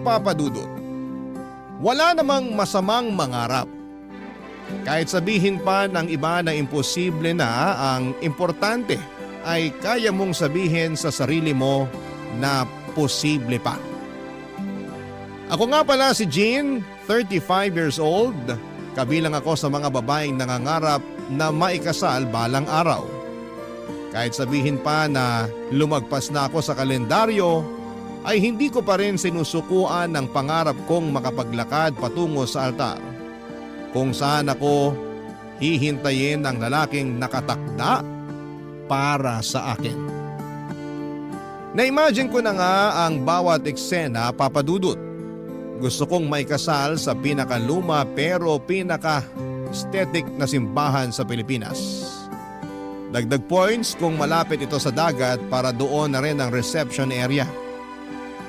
Papa Dudut, wala namang masamang mangarap. Kahit sabihin pa ng iba na imposible na, ang importante ay kaya mong sabihin sa sarili mo na posible pa. Ako nga pala si Jean, 35 years old. Kabilang ako sa mga babaeng nangangarap na maikasal balang araw. Kahit sabihin pa na lumagpas na ako sa kalendaryo, ay hindi ko pa rin sinusukuan ang pangarap kong makapaglakad patungo sa altar, kung saan ako hihintayin ng lalaking nakatakda para sa akin. Na-imagine ko na nga ang bawat eksena, Papa Dudut. Gusto kong maikasal sa pinakaluma pero pinaka-aesthetic na simbahan sa Pilipinas. Dagdag points kung malapit ito sa dagat para doon na rin ang reception area.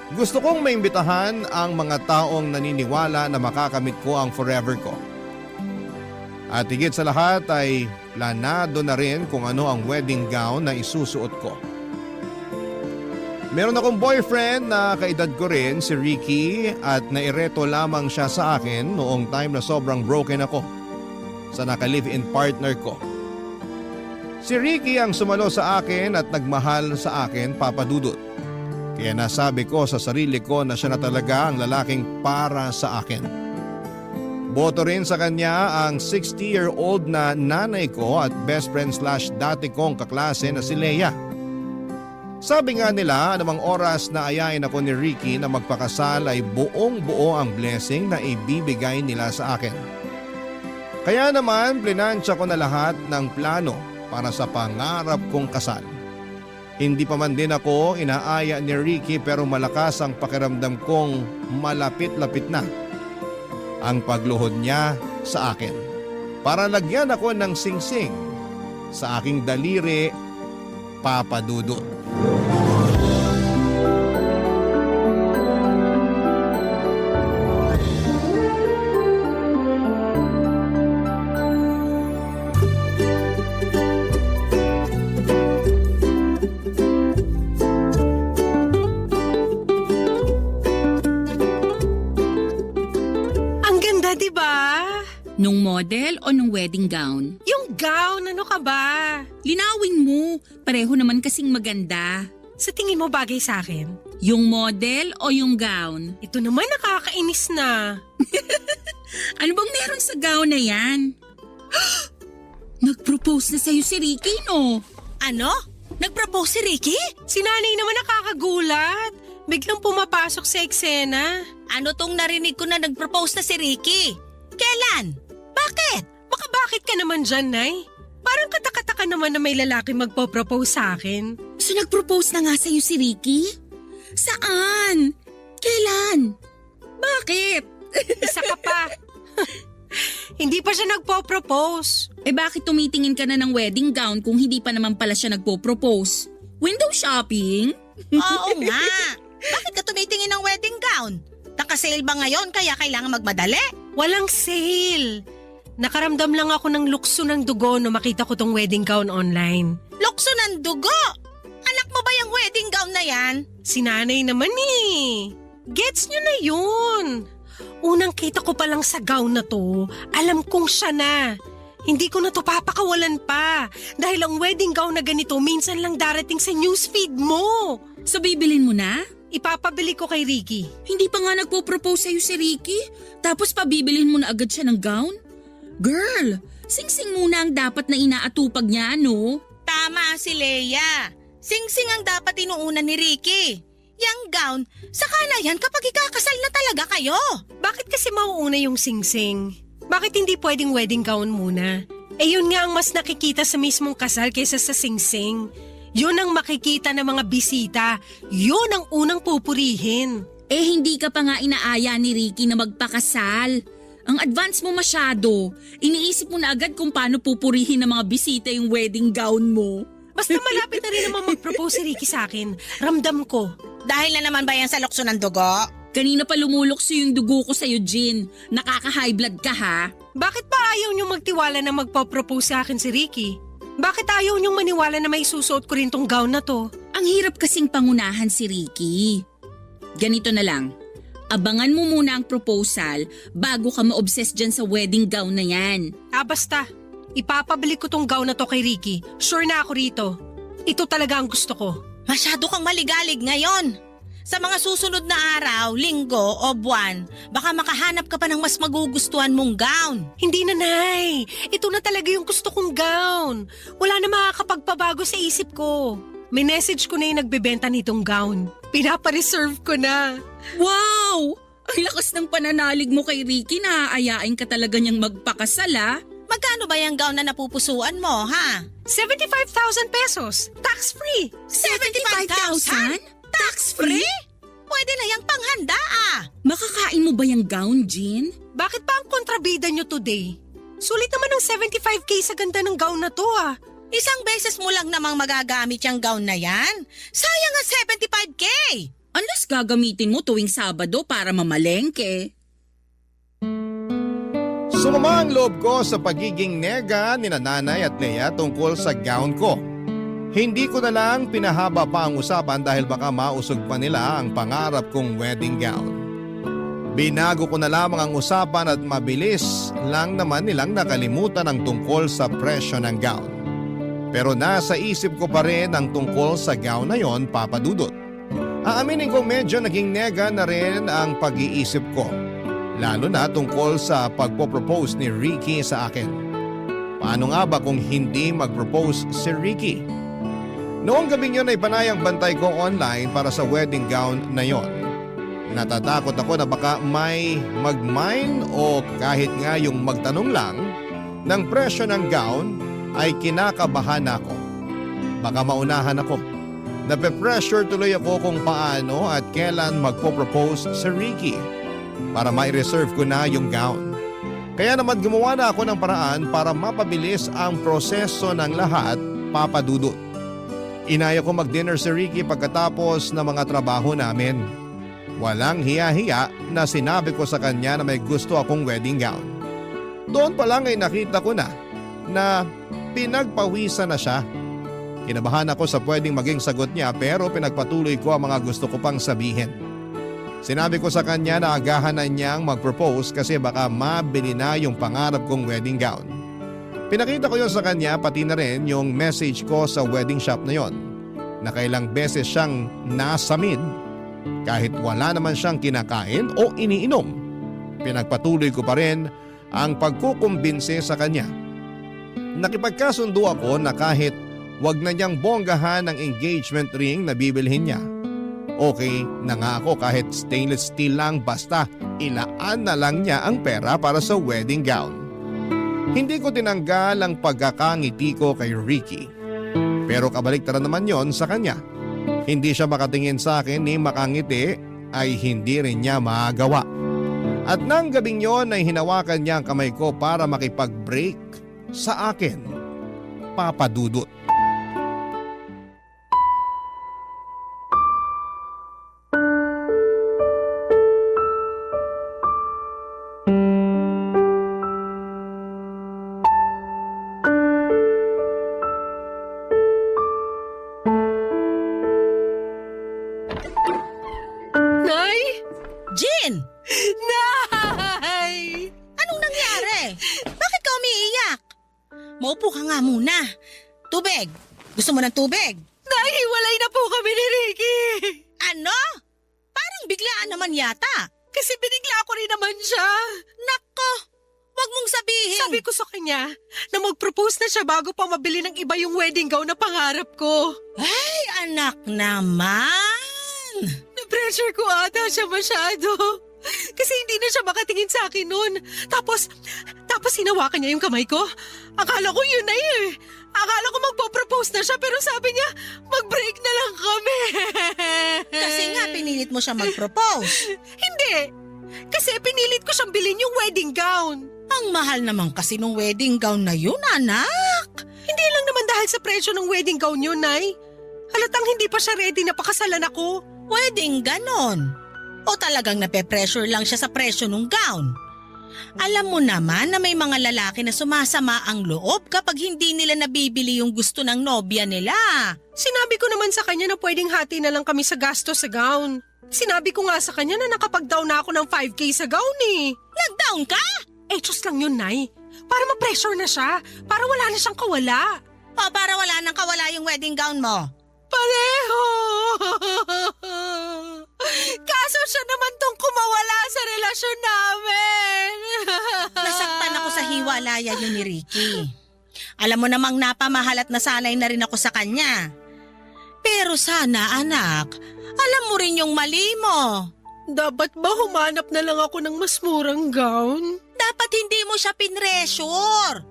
Gusto kong maimbitahan ang mga taong naniniwala na makakamit ko ang forever ko. At higit sa lahat ay planado na rin kung ano ang wedding gown na isusuot ko. Meron akong boyfriend na kaedad ko rin, si Ricky, at naireto lamang siya sa akin noong time na sobrang broken ako sa naka-live-in partner ko. Si Ricky ang sumalo sa akin at nagmahal sa akin, Papa Dudut. Kaya nasabi ko sa sarili ko na siya na talaga ang lalaking para sa akin. Boto rin sa kanya ang 60-year-old na nanay ko at best friend / dati kong kaklase na si Leia. Sabi nga nila, anumang oras na ayain ako ni Ricky na magpakasal ay buong-buo ang blessing na ibibigay nila sa akin. Kaya naman plinansya ko na lahat ng plano para sa pangarap kong kasal. Hindi pa man din ako inaaya ni Ricky pero malakas ang pakiramdam kong malapit-lapit na ang pagluhod niya sa akin. Para lagyan ako ng singsing sa aking daliri, Papa Dudut. Nung model o nung wedding gown? Yung gown, ano ka ba? Linawin mo, pareho naman kasing maganda. Sa tingin mo bagay sa akin? Yung model o yung gown? Ito naman nakakainis na. Ano bang meron sa gown na yan? Nag-propose na sa'yo si Ricky, no? Ano? Nag-propose si Ricky? Si nanay naman nakakagulat. Biglang pumapasok sa eksena. Ano tong narinig ko na nag-propose na si Ricky? Kailan? Bakit? Baka bakit ka naman dyan, Nay? Parang katakataka naman na may lalaki magpo-propose sa akin. So nag-propose na nga sa'yo si Ricky? Saan? Kailan? Bakit? Isa ka pa. Hindi pa siya nagpo-propose. Eh bakit tumitingin ka na ng wedding gown kung hindi pa naman pala siya nagpo-propose? Window shopping? Oo nga. Bakit ka tumitingin ng wedding gown? Naka-sale ba ngayon kaya kailangan magmadali? Walang sale. Nakaramdam lang ako ng lukso ng dugo nung makita ko tong wedding gown online. Lukso ng dugo? Anak mo ba yung wedding gown na yan? Si nanay naman eh. Gets nyo na yun. Unang kita ko pa lang sa gown na to, alam kong siya na. Hindi ko na to papakawalan pa. Dahil ang wedding gown na ganito minsan lang darating sa newsfeed mo. So bibilin mo na? Ipapabili ko kay Ricky. Hindi pa nga nagpo-propose sa'yo si Ricky, tapos pabibilhin mo na agad siya ng gown? Girl, singsing muna ang dapat na inaatupag niya, no? Tama si Leia. Sing-sing ang dapat inuunan ni Ricky. Yang gown, saka na yan kapag ikakasal na talaga kayo. Bakit kasi mauuna yung singsing? Bakit hindi pwedeng wedding gown muna? Eh yun nga ang mas nakikita sa mismong kasal kaysa sa singsing. Yun ang makikita ng mga bisita. Yun ang unang pupurihin. Eh hindi ka pa nga inaaya ni Ricky na magpakasal. Ang advance mo masyado. Iniisip mo na agad kung paano pupurihin ng mga bisita yung wedding gown mo. Basta malapit na rin naman mag-propose si Ricky sa akin. Ramdam ko. Dahil na naman ba yan sa lukso ng dugo? Kanina pa lumulokso yung dugo ko sa'yo, Jean. Nakaka-high blood ka, ha? Bakit pa ayaw niyong magtiwala na magpo-propose sa akin si Ricky? Bakit ayaw niyong maniwala na may susuot ko rin tong gown na to? Ang hirap kasing pangunahan si Ricky. Ganito na lang. Abangan mo muna ang proposal bago ka ma-obsess dyan sa wedding gown na yan. Basta. Ipapabalik ko tong gown na to kay Ricky. Sure na ako rito. Ito talaga ang gusto ko. Masyado kang maligalig ngayon. Sa mga susunod na araw, linggo o buwan, baka makahanap ka pa ng mas magugustuhan mong gown. Hindi na, Nay. Ito na talaga yung gusto kong gown. Wala na makakapagpabago sa isip ko. May message ko na yung nagbebenta nitong gown. Pinapareserve ko na. Wow! Ang lakas ng pananalig mo kay Ricky na aayain ka talaga niyang magpakasal ah. Magkano ba yung gown na napupusuan mo, ha? 75,000 pesos. Tax-free. 75,000? Tax-free? Pwede na yung panghanda, ah. Makakain mo ba yung gown, Jean? Bakit pa ang kontrabida nyo today? Sulit naman ang 75k sa ganda ng gown na to ah. Isang beses mo lang namang magagamit yung gown na yan. Sayang ang 75k. Unless gagamitin mo tuwing Sabado para mamalengke. Sumama ang loob ko sa pagiging nega ni Nanay at Lea tungkol sa gown ko. Hindi ko na lang pinahaba pa ang usapan dahil baka mausog pa nila ang pangarap kong wedding gown. Binago ko na lamang ang usapan at mabilis lang naman nilang nakalimutan ang tungkol sa presyo ng gown. Pero nasa isip ko pa rin ang tungkol sa gown na yon, Papa Dudut. Aaminin kong medyo naging nega na rin ang pag-iisip ko. Lalo na tungkol sa pagpo-propose ni Ricky sa akin. Paano nga ba kung hindi mag-propose si Ricky? Noong gabing yun ay panayang bantay ko online para sa wedding gown na yon. Natatakot ako na baka may mag-mine o kahit nga yung magtanong lang ng presyo ng gown ay kinakabahan ako. Baka maunahan ako. Nape-pressure tuloy ako kung paano at kailan magpo-propose si Ricky para mai-reserve ko na yung gown. Kaya naman gumawa na ako ng paraan para mapabilis ang proseso ng lahat, Papa Dudut. Inaya ko mag-dinner si Ricky pagkatapos ng mga trabaho namin. Walang hiya-hiya na sinabi ko sa kanya na may gusto akong wedding gown. Doon pa lang ay nakita ko na pinagpawisan na siya. Kinabahan ako sa pwedeng maging sagot niya pero pinagpatuloy ko ang mga gusto ko pang sabihin. Sinabi ko sa kanya na agahan na niyang mag-propose kasi baka mabili na yung pangarap kong wedding gown. Pinakita ko yun sa kanya pati na rin yung message ko sa wedding shop na yon. Nakailang beses siyang nasamid kahit wala naman siyang kinakain o iniinom. Pinagpatuloy ko pa rin ang pagkukumbinse sa kanya. Nakipagkasundo ako na kahit wag na niyang bonggahan ang engagement ring na bibilhin niya. Okay na nga ako kahit stainless steel lang basta ilaan na lang niya ang pera para sa wedding gown. Hindi ko tinanggal ang pagkakangiti ko kay Ricky. Pero kabaliktaran naman yon sa kanya. Hindi siya makatingin sa akin ni makangiti ay hindi rin niya magawa. At nang gabing yon ay hinawakan niya ang kamay ko para makipag-break sa akin, Papa Dudut. Nay! Jean! Nay! Anong nangyari? Bakit ka umiiyak? Maupo ka nga muna. Tubig. Gusto mo ng tubig? Nay, hiwalay na po kami ni Ricky! Ano? Parang biglaan naman yata. Kasi binigla ko rin naman siya. Nako! Huwag mong sabihin. Sabi ko sa kanya na mag-propose na siya bago pa mabili ng iba yung wedding gown na pangarap ko. Ay, anak naman! Na-pressure ko ata siya masyado. Kasi hindi na siya makatingin sa akin noon. Tapos hinawakan niya yung kamay ko. Akala ko yun na eh. Akala ko magpo-propose na siya pero sabi niya, mag-break na lang kami. Kasi nga pinilit mo siya mag-propose. Hindi. Kasi pinilit ko siyang bilhin yung wedding gown. Ang mahal naman kasi nung wedding gown na yun, anak. Hindi lang naman dahil sa presyo ng wedding gown yun, Nay. Halatang hindi pa siya ready na pakasalan ako. Wedding ganon. O talagang nape-pressure lang siya sa presyo ng gown? Alam mo naman na may mga lalaki na sumasama ang loob kapag hindi nila nabibili yung gusto ng nobya nila. Sinabi ko naman sa kanya na pwedeng hati na lang kami sa gasto sa gown. Sinabi ko nga sa kanya na nakapag-down na ako ng 5K sa gown eh. Nag-down ka? Just lang yun, Nay. Para ma-pressure na siya. Para wala na siyang kawala. O para wala nang kawala yung wedding gown mo? Pareho! Kaso siya naman tong kumawala sa relasyon namin. Nasaktan ako sa hiwalaya yun ni Ricky. Alam mo namang napamahal at nasanay na rin ako sa kanya. Pero sana anak, alam mo rin yung mali mo. Dapat ba humanap na lang ako ng mas murang gown? Dapat hindi mo siya pinressure.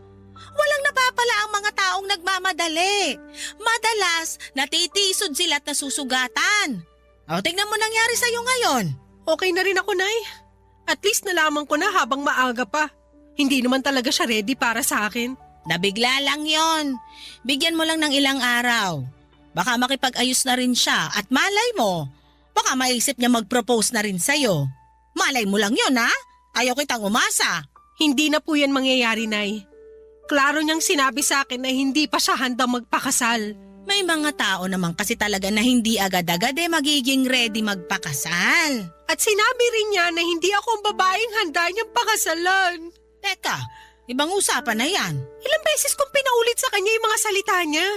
Walang napapala ang mga taong nagmamadali. Madalas, natitisod sila at nasusugatan. O, tingnan mo nangyari sa'yo ngayon. Okay na rin ako, Nay. At least nalaman ko na habang maaga pa. Hindi naman talaga siya ready para sa akin. Nabigla lang yon. Bigyan mo lang ng ilang araw. Baka makipag-ayos na rin siya at malay mo, baka maisip niya mag-propose na rin sa'yo. Malay mo lang yon ha? Ayaw kitang umasa. Hindi na po yan mangyayari, Nay. Klaro niyang sinabi sa akin na hindi pa siya handang magpakasal. May mga tao naman kasi talaga na hindi agad-agad magiging ready magpakasal. At sinabi rin niya na hindi ako ang babaeng handa niyang pakasalan. Teka, ibang usapan na yan. Ilang beses kong pinaulit sa kanya yung mga salita niya.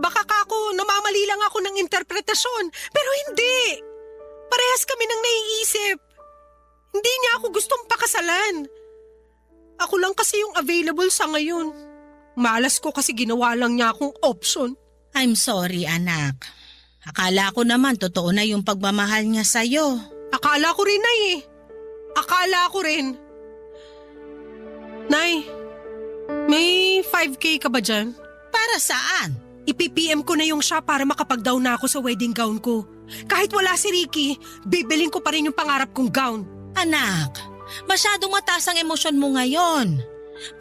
Baka kako namamali lang ako ng interpretasyon, pero hindi. Parehas kami nang naiisip. Hindi niya ako gustong pakasalan. Ako lang kasi yung available sa ngayon. Malas ko kasi ginawa lang niya akong option. I'm sorry anak. Akala ko naman totoo na yung pagmamahal niya sa'yo. Akala ko rin, Nay eh. Akala ko rin. Nay, may 5K ka ba dyan? Para saan? Ipi-PM ko na yung siya para makapag-down na ako sa wedding gown ko. Kahit wala si Ricky, bibilin ko pa rin yung pangarap kong gown. Anak, masyadong mataas ang emosyon mo ngayon.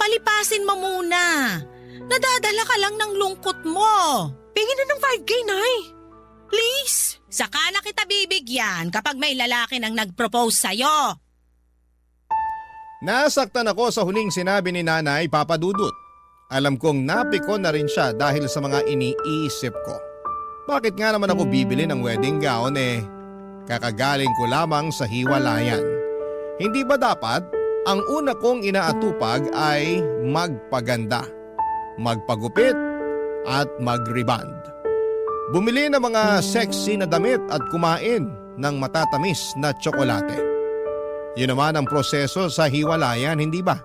Palipasin mo muna. Nadadala ka lang ng lungkot mo. Pingin na ng 5K, Nay. Please. Saka na kita bibigyan kapag may lalaki nang nag-propose sa'yo. Nasaktan ako sa huling sinabi ni Nanay Papa Dudut. Alam kong napikon na rin siya dahil sa mga iniisip ko. Bakit nga naman ako bibili ng wedding gown kakagaling ko lamang sa hiwalayan. Hindi ba dapat ang una kong inaatupag ay magpaganda, magpagupit at mag-reband. Bumili ng mga sexy na damit at kumain ng matatamis na tsokolate. Yun naman ang proseso sa hiwalayan, hindi ba?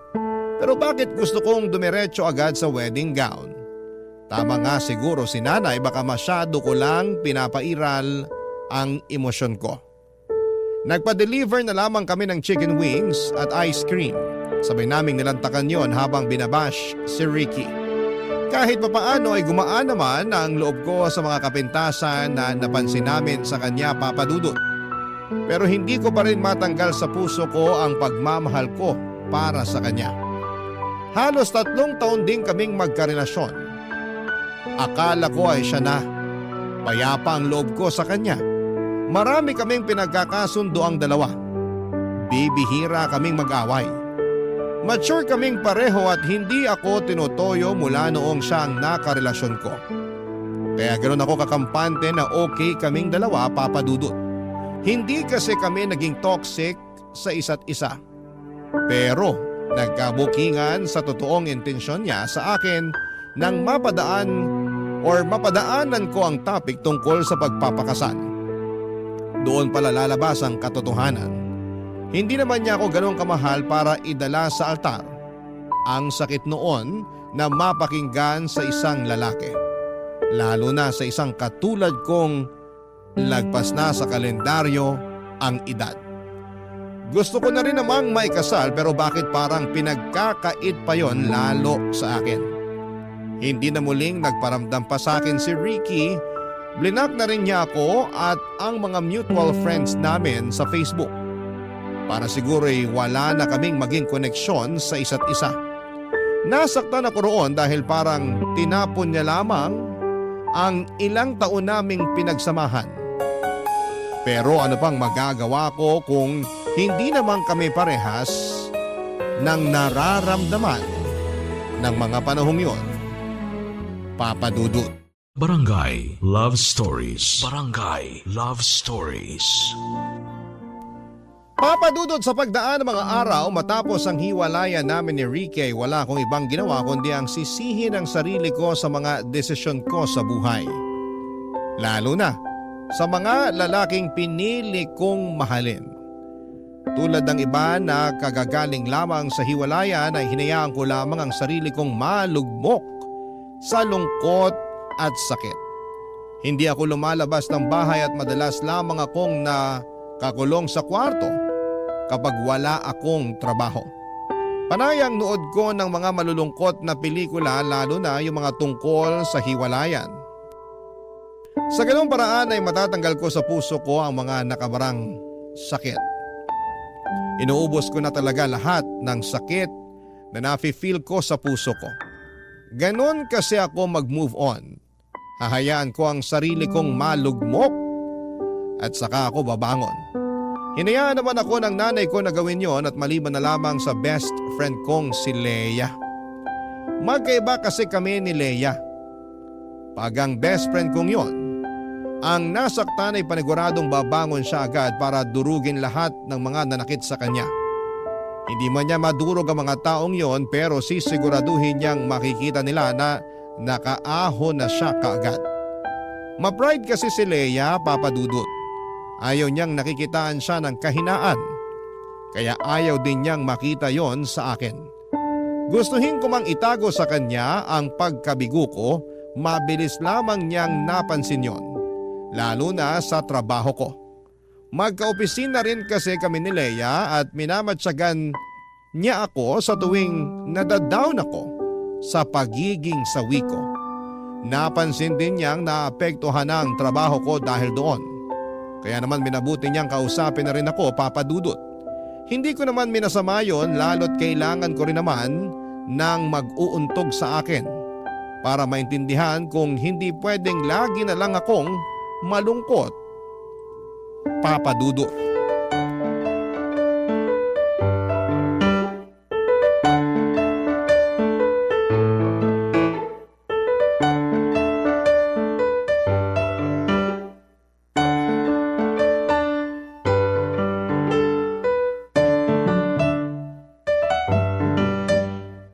Pero bakit gusto kong dumiretso agad sa wedding gown? Tama nga siguro si Nanay, baka masyado ko lang pinapairal ang emosyon ko. Nagpa-deliver na lamang kami ng chicken wings at ice cream. Sabay naming nilantakan yon habang binabash si Ricky. Kahit papaano ay gumaan naman ang loob ko sa mga kapintasan na napansin namin sa kanya, Papa Dudut. Pero hindi ko pa rin matanggal sa puso ko ang pagmamahal ko para sa kanya. Halos 3 taon din kaming magkarelasyon. Akala ko ay siya na. Payapa ang loob ko sa kanya. Marami kaming pinagkakasundo ang dalawa. Bibihira kaming mag-away. Mature kaming pareho at hindi ako tinutoyo mula noong siya ang nakarelasyon ko. Kaya ganoon ako kakampante na okay kaming dalawa, Papa Dudut. Hindi kasi kami naging toxic sa isa't isa. Pero nagkabukingan sa totoong intensyon niya sa akin nang mapadaanan ko ang topic tungkol sa pagpapakasal. Doon pala lalabas ang katotohanan. Hindi naman niya ako ganun kamahal para idala sa altar. Ang sakit noon na mapakinggan sa isang lalaki. Lalo na sa isang katulad kong lagpas na sa kalendaryo ang edad. Gusto ko na rin namang maikasal pero bakit parang pinagkakait pa yon lalo sa akin. Hindi na muling nagparamdam pa sa akin si Ricky. Blinak na rin niya ako at ang mga mutual friends namin sa Facebook. Para siguro ay wala na kaming maging koneksyon sa isa't isa. Nasaktan ako roon dahil parang tinapon niya lamang ang ilang taon naming pinagsamahan. Pero ano pang magagawa ko kung hindi naman kami parehas ng nararamdaman ng mga panahong yon. Papa Dudut. Barangay Love Stories. Barangay Love Stories. Papa Dudut, sa pagdaan ng mga araw matapos ang hiwalayan namin ni Ricky, wala akong ibang ginawa kundi ang sisihin ang sarili ko sa mga desisyon ko sa buhay. Lalo na sa mga lalaking pinili kong mahalin. Tulad ng iba na kagagaling lamang sa hiwalayan ay hinayaan ko lamang ang sarili kong malugmok sa lungkot at sakit. Hindi ako lumalabas ng bahay at madalas lamang akong nakakulong sa kwarto kapag wala akong trabaho. Panay ang nood ko ng mga malulungkot na pelikula, lalo na yung mga tungkol sa hiwalayan. Sa ganung paraan ay matatanggal ko sa puso ko ang mga nakabarang sakit. Inuubos ko na talaga lahat ng sakit na nafe-feel ko sa puso ko. Ganon kasi ako mag-move on. Hahayaan ko ang sarili kong malugmok at saka ako babangon. Hinayaan naman ako ng nanay ko na gawin yon at maliban na lamang sa best friend kong si Leia. Magkaiba kasi kami ni Leia. Pag ang best friend kong yon, ang nasaktan ay paniguradong babangon siya agad para durugin lahat ng mga nanakit sa kanya. Hindi man niya madurog ang mga taong yon, pero sisiguraduhin niyang makikita nila na nakaahon na siya kaagad. Ma-pride kasi si Leia, Papa Dudut. Ayaw niyang nakikitaan siya ng kahinaan. Kaya ayaw din niyang makita yon sa akin. Gustuhin ko mang itago sa kanya ang pagkabigo ko, mabilis lamang niyang napansin yon. Lalo na sa trabaho ko. Magka-opisina rin kasi kami ni Leia at minamatsagan niya ako sa tuwing nadadown ako sa pagiging sawi ko. Napansin din niyang naapektuhan na ang trabaho ko dahil doon. Kaya naman minabuti niyang kausapin na rin ako, Papa Dudut. Hindi ko naman minasama yon, lalo't kailangan ko rin naman ng mag-uuntog sa akin para maintindihan kung hindi pwedeng lagi na lang akong malungkot, Papa Dudut.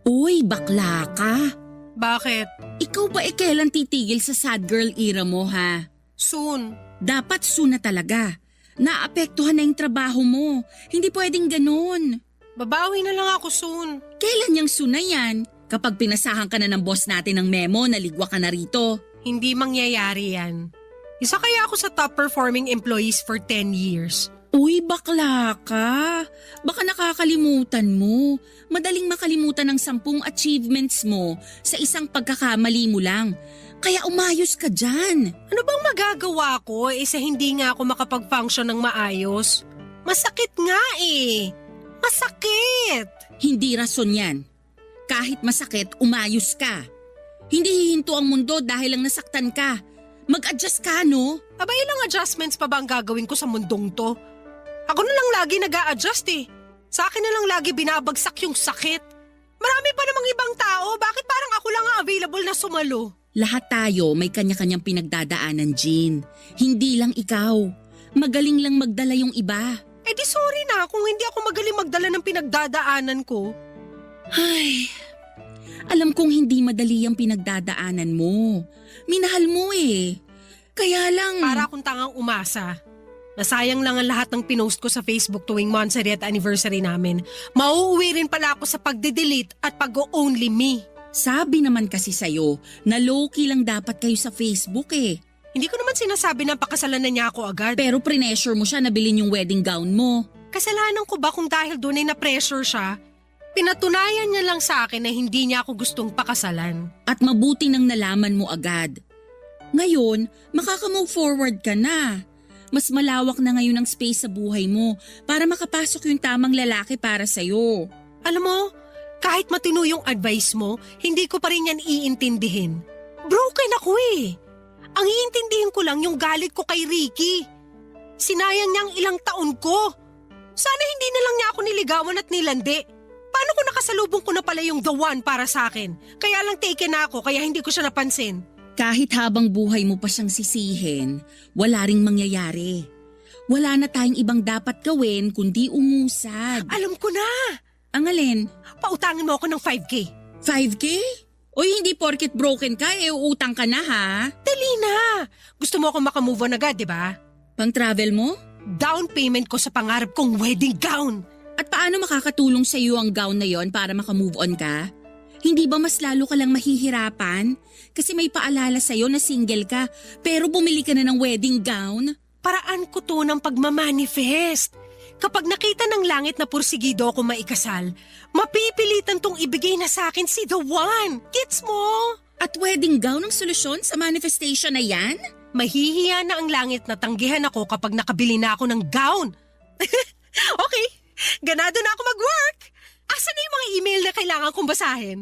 Uy, bakla ka. Bakit? Ikaw ba kailan titigil sa sad girl era mo, ha? Soon. Dapat soon na talaga. Naapektuhan na yung trabaho mo. Hindi pwedeng ganun. Babawi na lang ako soon. Kailan yung soon na yan? Kapag pinasahan ka na ng boss natin ng memo, naligwa ka na rito. Hindi mangyayari yan. Isa kaya ako sa top performing employees for 10 years. Uy, bakla ka. Baka nakakalimutan mo. Madaling makalimutan ang 10 achievements mo sa isang pagkakamali mo lang. Kaya umayos ka dyan. Ano bang magagawa ko sa hindi nga ako makapag-function ng maayos? Masakit nga eh. Masakit. Hindi rason yan. Kahit masakit, umayos ka. Hindi hihinto ang mundo dahil lang nasaktan ka. Mag-adjust ka, no? Aba, ilang adjustments pa ba ang gagawin ko sa mundong to? Ako na lang lagi nag-a-adjust eh. Sa akin na lang lagi binabagsak yung sakit. Marami pa namang ibang tao, bakit parang ako lang ang available na sumalo? Lahat tayo may kanya-kanyang pinagdadaanan, Jean. Hindi lang ikaw. Magaling lang magdala yung iba. Eh di sorry na kung hindi ako magaling magdala ng pinagdadaanan ko. Ay, alam kong hindi madali ang pinagdadaanan mo. Minahal mo eh. Kaya lang… Para akong tangang umasa. Nasayang lang ang lahat ng pinost ko sa Facebook tuwing monthsary at anniversary namin. Mauuwi rin pala ako sa pagde-delete at pag-only me. Sabi naman kasi sa'yo na low-key lang dapat kayo sa Facebook eh. Hindi ko naman sinasabi na pakasalan na niya ako agad. Pero pressure mo siya na bilhin yung wedding gown mo. Kasalanan ko ba kung dahil doon ay na-pressure siya? Pinatunayan niya lang sa akin na hindi niya ako gustong pakasalan. At mabuti nang nalaman mo agad. Ngayon, makaka-move forward ka na. Mas malawak na ngayon ang space sa buhay mo para makapasok yung tamang lalaki para sa'yo. Alam mo, kahit matino yung advice mo, hindi ko pa rin yan iintindihin. Broken ako eh. Ang iintindihin ko lang yung galit ko kay Ricky. Sinayang niya ang ilang taon ko. Sana hindi na lang niya ako niligawan at nilandi. Para Paano kung nakasalubong ko na pala yung the one para sa akin? Kaya lang taken na ako, kaya hindi ko siya napansin. Kahit habang buhay mo pa siyang sisihin, wala ring mangyayari. Wala na tayong ibang dapat gawin kundi umusad. Alam ko na! Ang alin? Pautangin mo ako ng 5K. 5K? Uy, hindi porket broken ka, uutang ka na ha? Dali na! Gusto mo akong makamove on agad, di ba? Pang travel mo? Down payment ko sa pangarap kong wedding gown. At paano makakatulong sa iyo ang gown na yon para makamove on ka? Hindi ba mas lalo ka lang mahihirapan? Kasi may paalala sa'yo na single ka, pero bumili ka na ng wedding gown? Paraan ko to ng pagmamanifest. Kapag nakita ng langit na pursigido ako maikasal, mapipilitan tong ibigay na sa akin si the one. Gets mo? At wedding gown ang solusyon sa manifestation na yan? Mahihiya na ang langit na tanggihan ako kapag nakabili na ako ng gown. Okay, ganado na ako mag-work. Asan na yung mga email na kailangan kong basahin?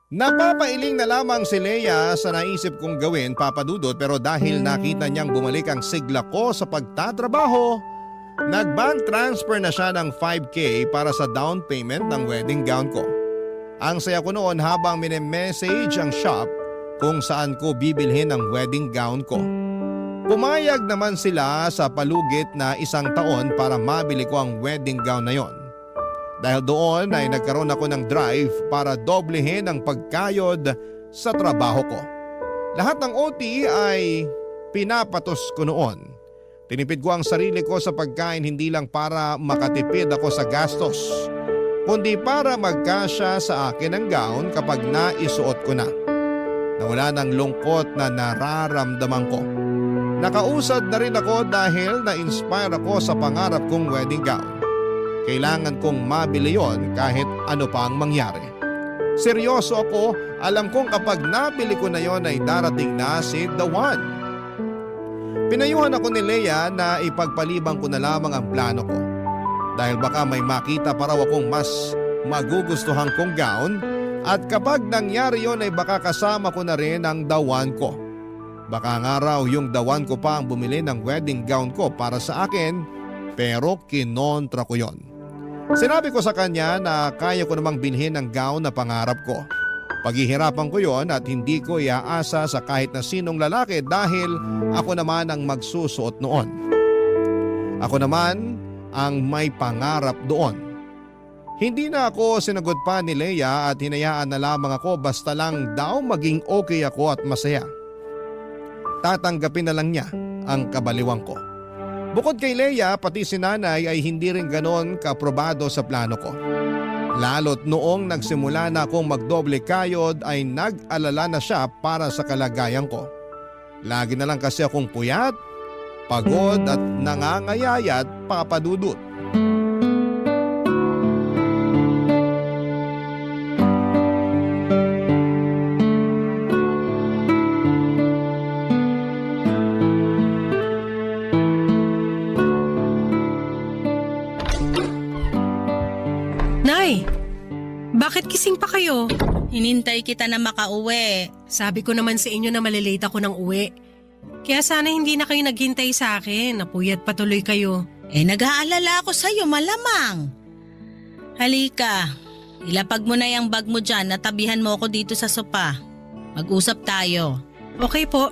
Napapailing na lamang si Leia sa naisip kong gawin, Papa Dudut, pero dahil nakita niyang bumalik ang sigla ko sa pagtatrabaho, nag-bank transfer na siya ng 5K para sa down payment ng wedding gown ko. Ang saya ko noon habang mini-message ang shop kung saan ko bibilhin ang wedding gown ko. Pumayag naman sila sa palugit na 1 taon para mabili ko ang wedding gown na yon. Dahil doon ay nagkaroon ako ng drive para doblehin ang pagkayod sa trabaho ko. Lahat ng OT ay pinapatos ko noon. Tinipid ko ang sarili ko sa pagkain hindi lang para makatipid ako sa gastos, kundi para magkasya sa akin ang gown kapag naisuot ko na. Nawala ng lungkot na nararamdaman ko. Nakausad na rin ako dahil na-inspire ako sa pangarap kong wedding gown. Kailangan kong mabili yon kahit ano pa ang mangyari. Seryoso ako, alam kong kapag nabili ko na yon ay darating na si the one. Pinayuhan ako ni Leia na ipagpalibang ko na lamang ang plano ko. Dahil baka may makita pa raw akong mas magugustuhan kong gown at kapag nangyari yon ay baka kasama ko na rin ang the one ko. Baka nga raw yung the one ko pa ang bumili ng wedding gown ko para sa akin, pero kinontra ko yon. Sinabi ko sa kanya na kaya ko namang bilhin ang gown na pangarap ko. Paghihirapan ko yon at hindi ko iaasa sa kahit na sinong lalaki dahil ako naman ang magsusuot noon. Ako naman ang may pangarap doon. Hindi na ako sinagot pa ni Leia at hinayaan na lamang ako basta lang daw maging okay ako at masaya. Tatanggapin na lang niya ang kabaliwang ko. Bukod kay Leia, pati si nanay ay hindi rin ganon kaprobado sa plano ko. Lalo't noong nagsimula na akong magdoble kayod ay nag-alala na siya para sa kalagayan ko. Lagi na lang kasi akong puyat, pagod at nangangayayat, Papa Dudut. Nay, bakit gising pa kayo? Hinintay kita na makauwi. Sabi ko naman sa inyo na malilate ako ng uwi. Kaya sana hindi na kayo naghintay sa akin. Napuyat patuloy kayo. Nag-aalala ako sa'yo malamang. Halika, ilapag mo na yung bag mo dyan at tabihan mo ako dito sa sopa. Mag-usap tayo. Okay po.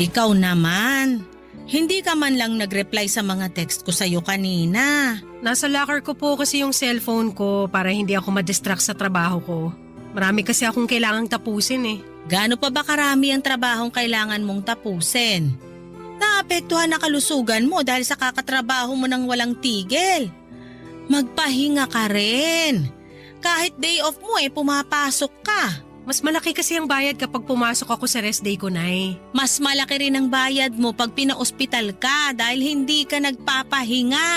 Ikaw naman. Hindi ka man lang nag-reply sa mga text ko sa'yo kanina. Nasa locker ko po kasi yung cellphone ko para hindi ako madistract sa trabaho ko. Marami kasi akong kailangang tapusin eh. Gaano pa ba karami ang trabahong kailangan mong tapusin? Naapektuhan na kalusugan mo dahil sa kakatrabaho mo ng walang tigil. Magpahinga ka rin. Kahit day off mo pumapasok ka. Mas malaki kasi ang bayad kapag pumasok ako sa rest day ko, Nay. Mas malaki rin ang bayad mo pag pina-ospital ka dahil hindi ka nagpapahinga.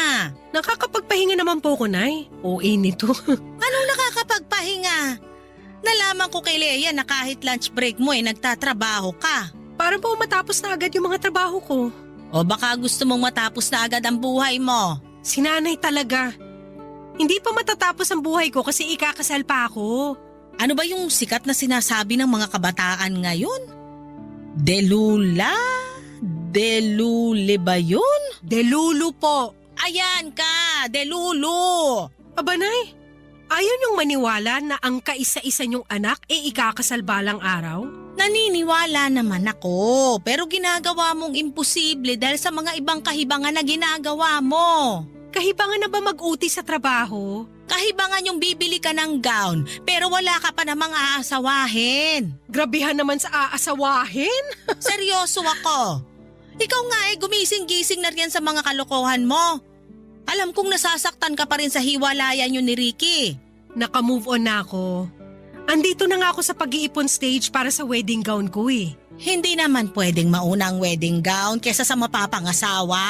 Nakakapagpahinga naman po ko, Nay. OA nito. Anong nakakapagpahinga? Nalaman ko kay Leia na kahit lunch break mo nagtatrabaho ka. Para po matapos na agad yung mga trabaho ko. O baka gusto mong matapos na agad ang buhay mo. Si Nanay talaga. Hindi pa matatapos ang buhay ko kasi ikakasal pa ako. Ano ba yung sikat na sinasabi ng mga kabataan ngayon? Delula? Delule ba yun? Delulu po. Ayan ka, Delulu! Aba, Nay, ayaw niyong maniwala na ang kaisa-isa niyong anak ikakasal balang araw? Naniniwala naman ako, pero ginagawa mong imposible dahil sa mga ibang kahibangan na ginagawa mo. Kahibangan na ba mag-uti sa trabaho? Kahibangan yung bibili ka ng gown, pero wala ka pa namang aasawahin. Grabihan naman sa aasawahin. Seryoso ako. Ikaw nga gumising-gising na rin sa mga kalokohan mo. Alam kong nasasaktan ka pa rin sa hiwalayan yun ni Ricky. Naka-move on na ako. Andito na nga ako sa pag-iipon stage para sa wedding gown ko eh. Hindi naman pwedeng mauna ang wedding gown kesa sa mapapangasawa.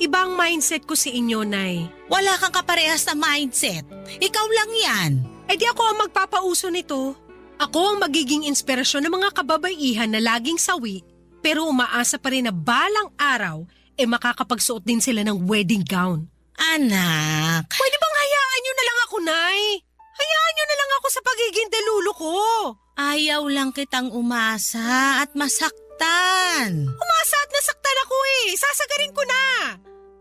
Ibang mindset ko sa inyo, Nay. Wala kang kaparehas na mindset. Ikaw lang yan. Eh di ako ang magpapauso nito. Ako ang magiging inspirasyon ng mga kababaihan na laging sawi, pero umaasa pa rin na balang araw makakapagsuot din sila ng wedding gown. Anak. Pwede bang hayaan nyo na lang ako, Nay? Hayaan nyo na lang ako sa pagiging delulo ko. Ayaw lang kitang umasa at masaktan. Umasa at nasaktan ako Sasagarin ko na.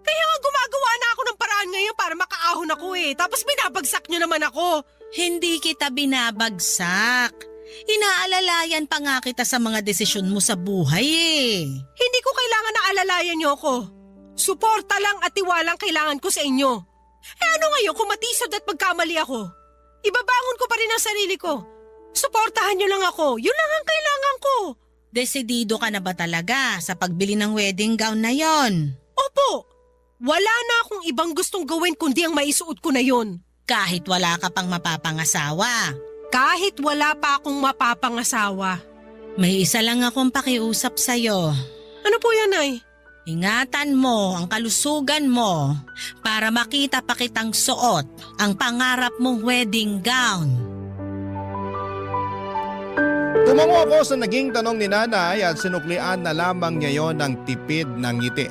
Kaya nga gumagawa na ako ng paraan ngayon para makaahon ako Tapos binabagsak nyo naman ako. Hindi kita binabagsak. Inaalalayan pa nga kita sa mga desisyon mo sa buhay Hindi ko kailangan na alalayan nyo ako. Suporta lang at tiwalang kailangan ko sa inyo. Ano ngayon kung matisod at pagkamali ako? Ibabangon ko pa rin ang sarili ko. Suportahan nyo lang ako. Yun lang ang kailangan ko. Desidido ka na ba talaga sa pagbili ng wedding gown na yon? Opo. Wala na akong ibang gustong gawin kundi ang maisuot ko na yon. Kahit wala ka pang mapapangasawa. Kahit wala pa akong mapapangasawa. May isa lang akong pakiusap sa'yo. Ano po yan, Nay? Ingatan mo ang kalusugan mo para makita pa kitang suot ang pangarap mong wedding gown. Tumango ako sa naging tanong ni nanay at sinuklian na lamang niya yon ng tipid ng ngiti.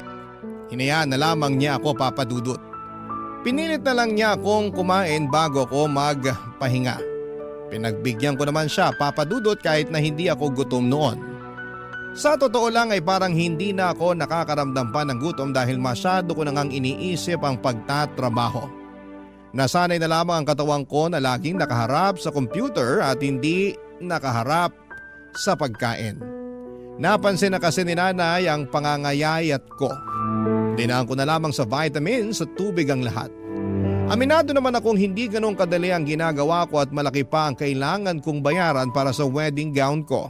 Hinayaan na lamang niya ako papadudot. Pinilit na lang niya akong kumain bago ko magpahinga. Pinagbigyan ko naman siya papadudot kahit na hindi ako gutom noon. Sa totoo lang ay parang hindi na ako nakakaramdam pa ng gutom dahil masyado ko nang iniisip ang pagtatrabaho. Nasanay na lamang ang katawan ko na laging nakaharap sa computer at hindi nakaharap sa pagkain. Napansin na kasi ni nanay ang pangangayayat ko. Dinaan ko na lamang sa vitamins at tubig ang lahat. Aminado naman akong hindi ganong kadali ang ginagawa ko at malaki pa ang kailangan kong bayaran para sa wedding gown ko.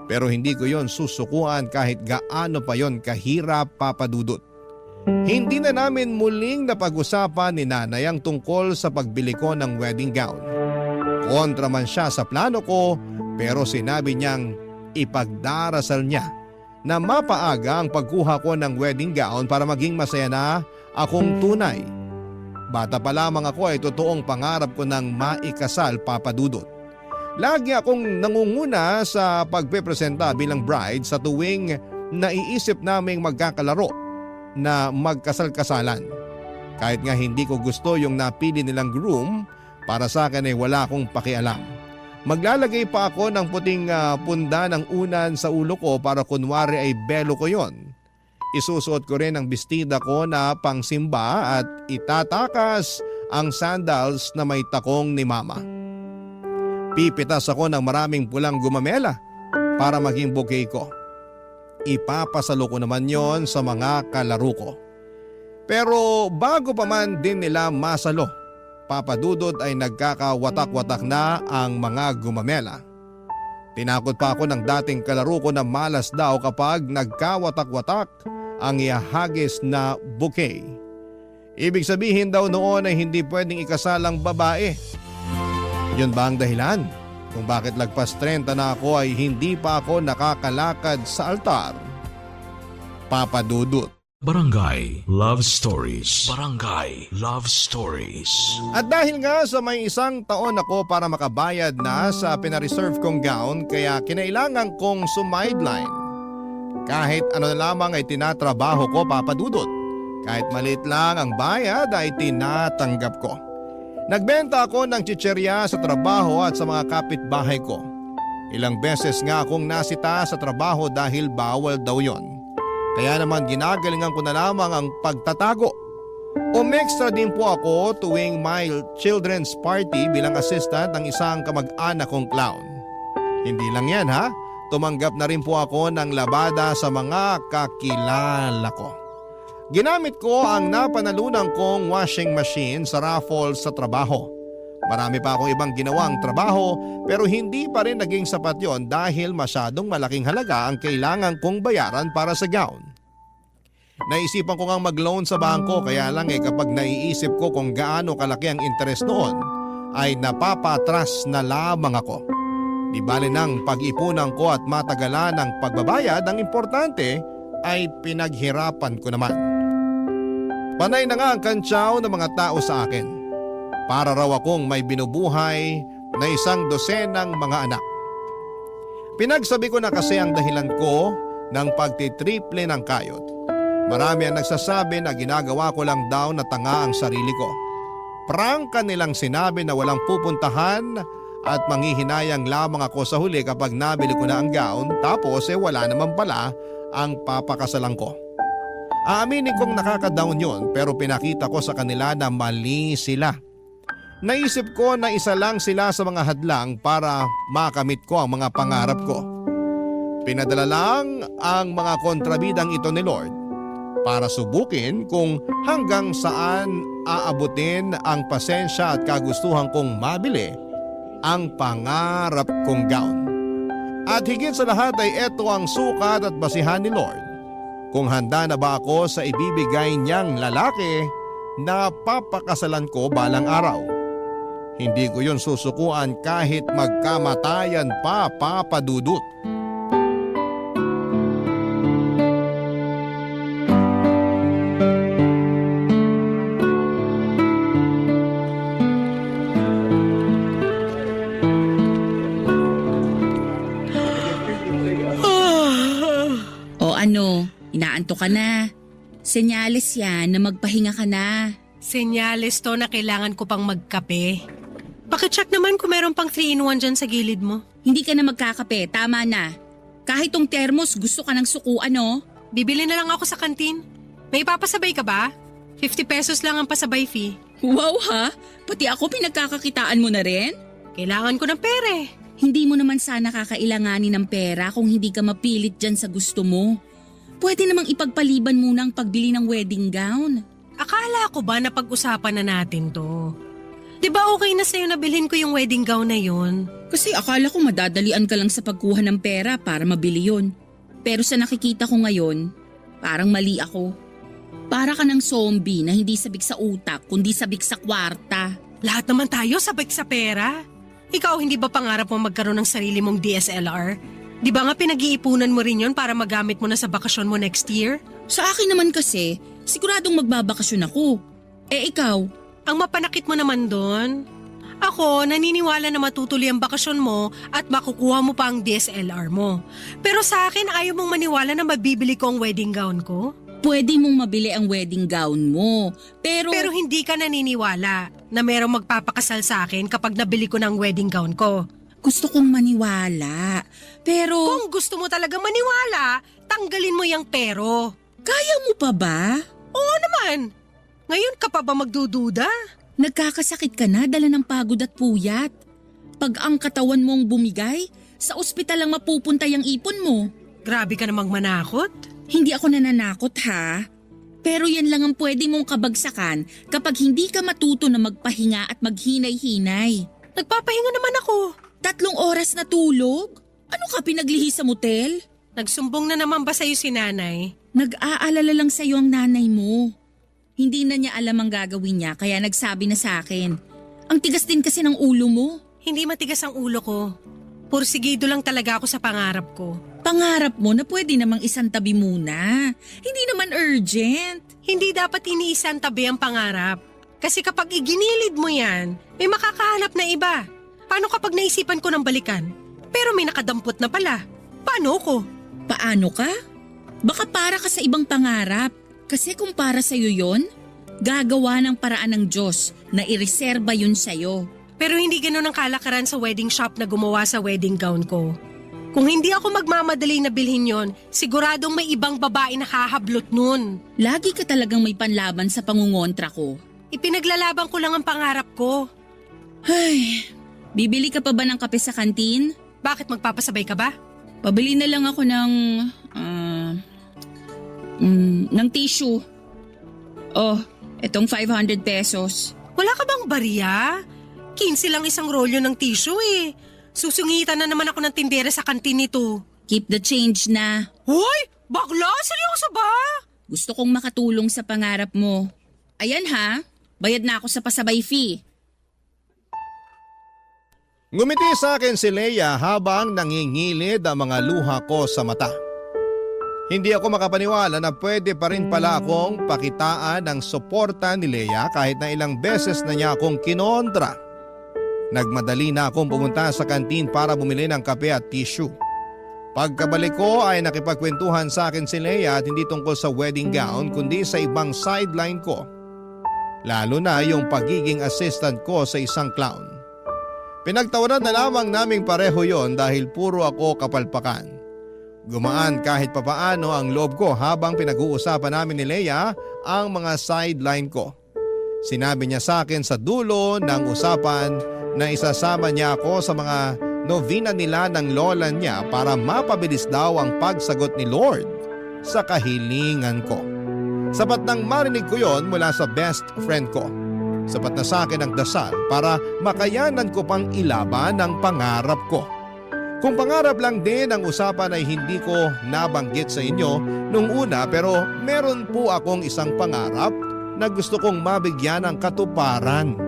Pero hindi ko yon susukuan kahit gaano pa yon kahirap papadudot. Hindi na namin muling napag-usapan ni nanay ang tungkol sa pagbili ko ng wedding gown. Kontra man siya sa plano ko pero sinabi niyang ipagdarasal niya na mapaaga ang pagkuha ko ng wedding gown para maging masaya na akong tunay. Bata pa lamang ako ay totoong pangarap ko ng maikasal papadudot. Lagi akong nangunguna sa pagpepresenta bilang bride sa tuwing naiisip naming magkakalaro na magkasal-kasalan. Kahit nga hindi ko gusto yung napili nilang groom, para sa akin ay wala akong pakialam. Maglalagay pa ako ng puting punda ng unan sa ulo ko para kunwari ay belo ko yon. Isusuot ko rin ang bestida ko na pangsimba at itatakas ang sandals na may takong ni mama. Pipitas ako ng maraming pulang gumamela para maging bouquet ko. Ipapasalo ko naman yon sa mga kalaro ko. Pero bago pa man din nila masalo, papadudot ay nagkakawatak-watak na ang mga gumamela. Tinakot pa ako ng dating kalaro ko na malas daw kapag nagkawatak-watak ang ihahagis na bouquet. Ibig sabihin daw noon ay hindi pwedeng ikasal ang babae. Yun ba ang dahilan kung bakit lagpas 30 na ako ay hindi pa ako nakakalakad sa altar? Papadudot. Barangay Love Stories. Barangay Love Stories. At dahil nga sa may isang taon ako para makabayad na sa pinareserve kong gown kaya kinailangan kong sumideline. Kahit ano na lamang ay tinatrabaho ko papadudot. Kahit maliit lang ang bayad ay tinatanggap ko. Nagbenta ako ng chicherya sa trabaho at sa mga kapitbahay ko. Ilang beses nga akong nasita sa trabaho dahil bawal daw yon. Kaya naman ginagalingan ko na lamang ang pagtatago. Umextra din po ako tuwing my children's party bilang assistant ng isang kamag-anak kong clown. Hindi lang yan ha, tumanggap na rin po ako ng labada sa mga kakilala ko. Ginamit ko ang napanalunan kong washing machine sa raffle sa trabaho. Marami pa akong ibang ginawang trabaho pero hindi pa rin naging sapat yon dahil masyadong malaking halaga ang kailangan kong bayaran para sa gown. Naisipan ko ngang mag-loan sa bangko kaya lang kapag naiisip ko kung gaano kalaki ang interest noon ay napapatras na lamang ako. Di bale nang pag-ipunan ko at matagalan ng pagbabayad, ang importante ay pinaghirapan ko naman. Panay na nga ang kantsaw ng mga tao sa akin. Para raw akong may binubuhay na 100 mga anak. Pinagsabi ko na kasi ang dahilan ko ng pagtitriple ng kayod. Marami ang nagsasabi na ginagawa ko lang daw na tanga ang sarili ko. Prangka nilang sinabi na walang pupuntahan at manghihinayang lamang ako sa huli kapag nabili ko na ang gown tapos wala naman pala ang papakasalan ko. Aaminin kong nakaka-down yun pero pinakita ko sa kanila na mali sila. Naisip ko na isa lang sila sa mga hadlang para makamit ko ang mga pangarap ko. Pinadala lang ang mga kontrabidang ito ni Lord para subukin kung hanggang saan aabutin ang pasensya at kagustuhan kong mabili ang pangarap kong gown. At higit sa lahat ay ito ang sukat at basihan ni Lord kung handa na ba ako sa ibibigay niyang lalaki na papakasalan ko balang araw. Hindi ko yun susukuan kahit magkamatayan pa, Papa Dudut. O ano, inaantok ka na. Senyales yan na magpahinga ka na. Senyales to na kailangan ko pang magkape. Pakicheck naman kung meron pang 3-in-1 dyan sa gilid mo. Hindi ka na magkakape, tama na. Kahit tong thermos gusto ka ng sukuan no? Bibili na lang ako sa kantin. May papasabay ka ba? 50 pesos lang ang pasabay fee. Wow ha, pati ako pinagkakakitaan mo na rin? Kailangan ko ng pere. Hindi mo naman sana kakailanganin ng pera kung hindi ka mapilit dyan sa gusto mo. Pwede namang ipagpaliban muna ang pagbili ng wedding gown. Akala ko ba na pag-usapan na natin to? Di ba okay na sa'yo na bilhin ko yung wedding gown na yun? Kasi akala ko madadalian ka lang sa pagkuha ng pera para mabili yun. Pero sa nakikita ko ngayon, parang mali ako. Para ka ng zombie na hindi sabik sa utak kundi sabik sa kwarta. Lahat naman tayo sabik sa pera. Ikaw hindi ba pangarap mo magkaroon ng sarili mong DSLR? Di ba nga pinag-iipunan mo rin yun para magamit mo na sa bakasyon mo next year? Sa akin naman kasi, siguradong magbabakasyon ako. Eh ikaw? Ang mapanakit mo naman doon. Ako, naniniwala na matutuloy ang bakasyon mo at makukuha mo pa ang DSLR mo. Pero sa akin, ayaw mong maniwala na mabibili ko ang wedding gown ko? Pwede mong mabili ang wedding gown mo. Pero hindi ka naniniwala na merong magpapakasal sa akin kapag nabili ko ng wedding gown ko. gusto kong maniwala. Pero Kung gusto mo talaga maniwala, tanggalin mo yung pero. kaya mo pa ba? Oo naman. Ngayon ka pa ba magdududa? Nagkakasakit ka na dala ng pagod at puyat. Pag ang katawan mong bumigay, sa ospital lang mapupunta yung ipon mo. Grabe ka namang manakot. Hindi ako nananakot ha. Pero yan lang ang pwede mong kabagsakan kapag hindi ka matuto na magpahinga at maghinay-hinay. Nagpapahinga naman ako. 3 oras na tulog? Ano ka pinaglihi sa motel? Nagsumbong na naman ba sa'yo si nanay? Nag-aalala lang sa'yo ang nanay mo. Hindi na niya alam ang gagawin niya kaya nagsabi na sa akin. Ang tigas din kasi ng ulo mo. Hindi matigas ang ulo ko. Pursigido lang talaga ako sa pangarap ko. Pangarap mo na pwede namang isang tabi muna. Hindi naman urgent. Hindi dapat iniisang tabi ang pangarap. Kasi kapag iginilid mo yan, may makakahanap na iba. Paano kapag naisipan ko ng balikan? Pero may nakadampot na pala. Paano ko? Paano ka? Baka para ka sa ibang pangarap. Kasi kung para sa'yo yon, gagawa ng paraan ng Diyos na ireserba yun sa'yo. Pero hindi ganun ang kalakaran sa wedding shop na gumawa sa wedding gown ko. Kung hindi ako magmamadali na bilhin yon, siguradong may ibang babae na hahablot nun. Lagi ka talagang may panlaban sa pangungontra ko. Ipinaglalaban ko lang ang pangarap ko. Ay, bibili ka pa ba ng kape sa kantin? Bakit magpapasabay ka ba? Pabili na lang ako ng tissue. Oh, etong 500 pesos. Wala ka bang barya? 15 lang isang rolyo ng tissue eh. Susungitan na naman ako ng tindera sa kantin nito. Keep the change na. Hoy! Bakla? Seryoso ba? Gusto kong makatulong sa pangarap mo. Ayan ha, bayad na ako sa pasabay fee. Ngumiti sa akin si Leia habang nangingilid ang mga luha ko sa mata. Hindi ako makapaniwala na pwede pa rin pala akong pakitaan ng suporta ni Leia kahit na ilang beses na niya akong kinontra. Nagmadali na akong pumunta sa kantin para bumili ng kape at tissue. Pagkabalik ko ay nakipagkwentuhan sa akin si Leia at hindi tungkol sa wedding gown kundi sa ibang sideline ko. Lalo na yung pagiging assistant ko sa isang clown. Pinagtawanan na lamang naming pareho yon dahil puro ako kapalpakan. Gumaan kahit papaano ang loob ko habang pinag-uusapan namin ni Leia ang mga sideline ko. Sinabi niya sa akin sa dulo ng usapan na isasama niya ako sa mga novena nila ng lola niya para mapabilis daw ang pagsagot ni Lord sa kahilingan ko. Sapat nang marinig ko yon mula sa best friend ko. Sapat na sa akin ang dasal para makayanan ko pang ilaban ang pangarap ko. Kung pangarap lang din ang usapan ay hindi ko nabanggit sa inyo nung una pero meron po akong isang pangarap na gusto kong mabigyan ng katuparan.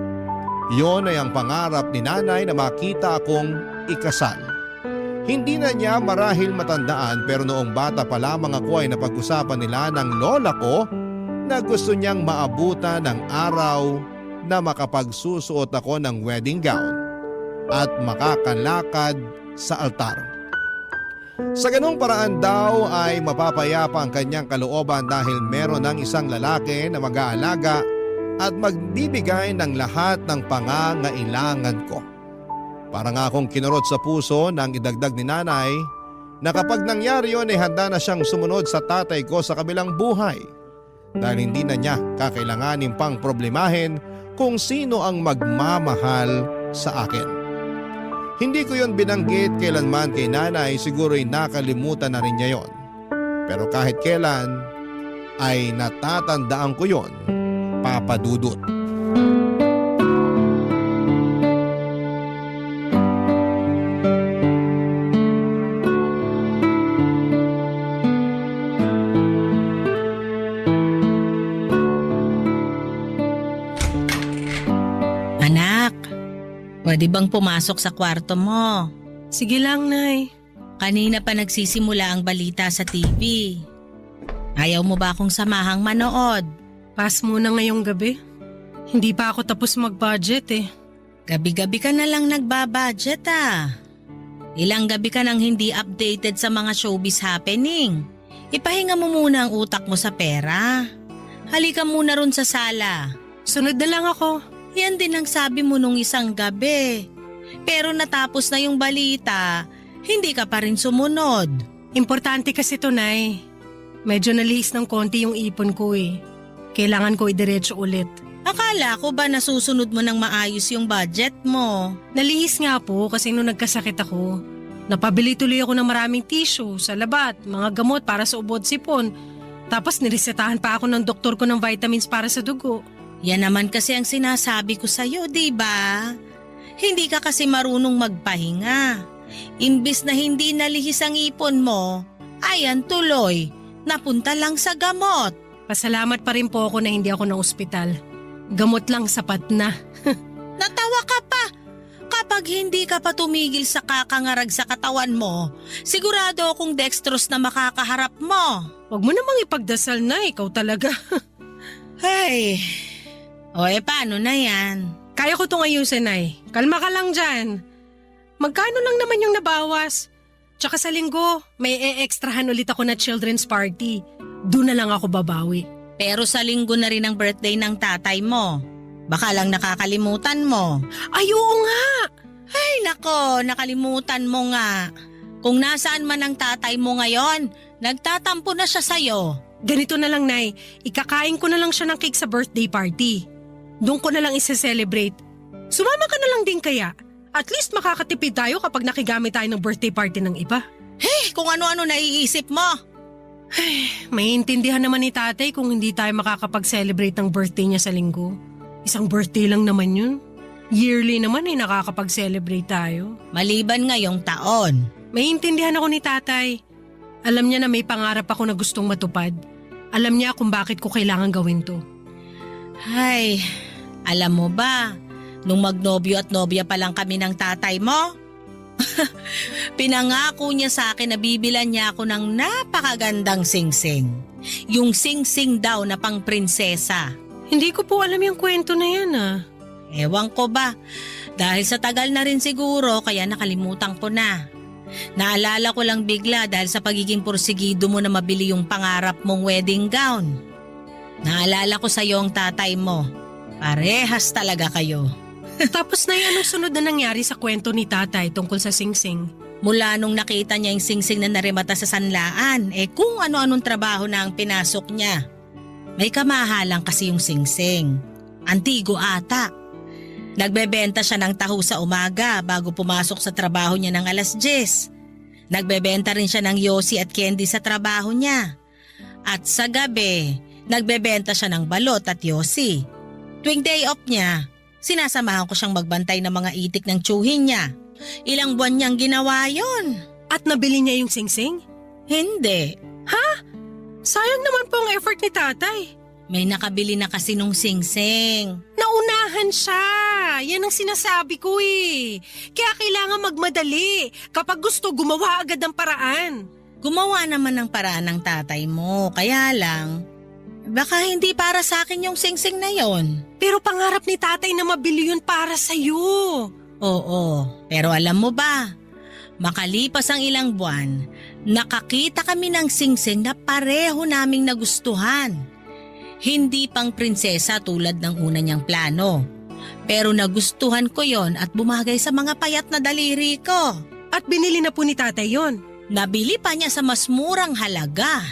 Yon ay ang pangarap ni nanay na makita akong ikasal. Hindi na niya marahil matandaan pero noong bata pa lamang ako ay napag-usapan nila ng lola ko na gusto niyang maabutan ng araw na makapagsusuot ako ng wedding gown at makakalakad sa altar. Sa ganung paraan daw ay mapapayapa ang kanyang kalooban dahil meron ng isang lalaki na mag-aalaga at magbibigay ng lahat ng pangangailangan ko. Para nga akong kinurot sa puso nang idagdag ni nanay na kapag nangyari yon ay handa na siyang sumunod sa tatay ko sa kabilang buhay dahil hindi na niya kakailanganin pang problemahin kung sino ang magmamahal sa akin. Hindi ko yon binanggit kailanman kay nanay, siguro'y nakalimutan na rin niya yon. Pero kahit kailan ay natatandaan ko yon, Papa Dudut. Anak, pwede bang pumasok sa kwarto mo? Sige lang, Nay. Kanina pa nagsisimula ang balita sa TV. Ayaw mo ba akong samahang manood? Pass muna ngayong gabi. Hindi pa ako tapos mag-budget eh. Gabi-gabi ka na lang nagbabudget ah. Ilang gabi ka nang hindi updated sa mga showbiz happening. Ipahinga mo muna ang utak mo sa pera. Halika muna ron sa sala. Sunod na lang ako. Yan din ang sabi mo nung isang gabi. Pero natapos na yung balita, hindi ka pa rin sumunod. Importante kasi to, Nay. Medyo nalihis ng konti yung ipon ko eh. Kailangan ko idiretso ulit. Akala ko ba nasusunod mo ng maayos yung budget mo? Nalihis nga po kasi nung nagkasakit ako. Napabili tuloy ako ng maraming tissue, salabat, mga gamot para sa ubod sipon. Tapos niresetahan pa ako ng doktor ko ng vitamins para sa dugo. Yan naman kasi ang sinasabi ko sa'yo, diba? Hindi ka kasi marunong magpahinga. Imbis na hindi nalihis ang ipon mo, ayan tuloy, napunta lang sa gamot. Pasalamat pa rin po ako na hindi ako na ospital. Gamot lang sapat na. Natawa ka pa. Kapag hindi ka pa tumigil sa kakangarag sa katawan mo, sigurado akong dextrose na makakaharap mo. Huwag mo namang ipagdasal na, ikaw talaga. Hey, paano na yan? Kaya ko itong ayusin, Nay. Kalma ka lang dyan. Magkano lang naman yung nabawas? Tsaka sa linggo, may e-extrahan ulit ako na children's party. Doon na lang ako babawi. Pero sa linggo na rin ang birthday ng tatay mo. Baka lang nakakalimutan mo. Ay, oo nga. Ay nako, nakalimutan mo nga. Kung nasaan man ang tatay mo ngayon, nagtatampo na siya sa'yo. Ganito na lang, Nay. Ikakain ko na lang siya ng cake sa birthday party. Doon ko na lang isa-celebrate. Sumama ka na lang din kaya. At least makakatipid tayo kapag nakigamit tayo ng birthday party ng iba. Kung ano-ano naiisip mo. Maiintindihan naman ni tatay kung hindi tayo makakapag-celebrate ng birthday niya sa linggo. Isang birthday lang naman yun. Yearly naman ay nakakapag-celebrate tayo. Maliban ngayong taon. Maiintindihan ako ni tatay. Alam niya na may pangarap ako na gustong matupad. Alam niya kung bakit ko kailangan gawin to. Ay, alam mo ba, nung magnobyo at nobya pa lang kami ng tatay mo, pinangako niya sa akin na bibilan niya ako ng napakagandang singsing. Yung singsing daw na pang prinsesa. Hindi ko po alam yung kwento na yan Ewan ko ba, dahil sa tagal na rin siguro kaya nakalimutan ko na. Naalala ko lang bigla dahil sa pagiging porsigido mo na mabili yung pangarap mong wedding gown. Naalala ko sa iyo ang tatay mo. Parehas talaga kayo. Tapos na anong sunod na nangyari sa kwento ni tatay tungkol sa singsing? Mula nung nakita niya yung singsing na narimata sa sanlaan, kung ano-anong trabaho na ang pinasok niya. May kamahalang kasi yung singsing. Antigo ata. Nagbebenta siya ng taho sa umaga bago pumasok sa trabaho niya ng 10:00. Nagbebenta rin siya ng yosi at candy sa trabaho niya. At sa gabi, nagbebenta siya ng balot at yosi. Tuwing day off niya, sinasamahan ko siyang magbantay ng mga itik ng tsuhin niya. Ilang buwan niyang ginawa yon. At nabili niya yung singsing? Hindi. Sayang naman po ang effort ni tatay. May nakabili na kasi nung singsing. Naunahan siya. Yan ang sinasabi ko Kaya kailangan magmadali. Kapag gusto, gumawa agad ng paraan. Gumawa naman ng paraan ng tatay mo. Kaya lang, baka hindi para sa akin yung singsing na yon. Pero pangarap ni tatay na mabili yun para sa'yo. Oo, pero alam mo ba, makalipas ang ilang buwan, nakakita kami ng singsing na pareho naming nagustuhan. Hindi pang prinsesa tulad ng una niyang plano. Pero nagustuhan ko yon at bumagay sa mga payat na daliri ko. At binili na po ni tatay yon. Nabili pa niya sa mas murang halaga.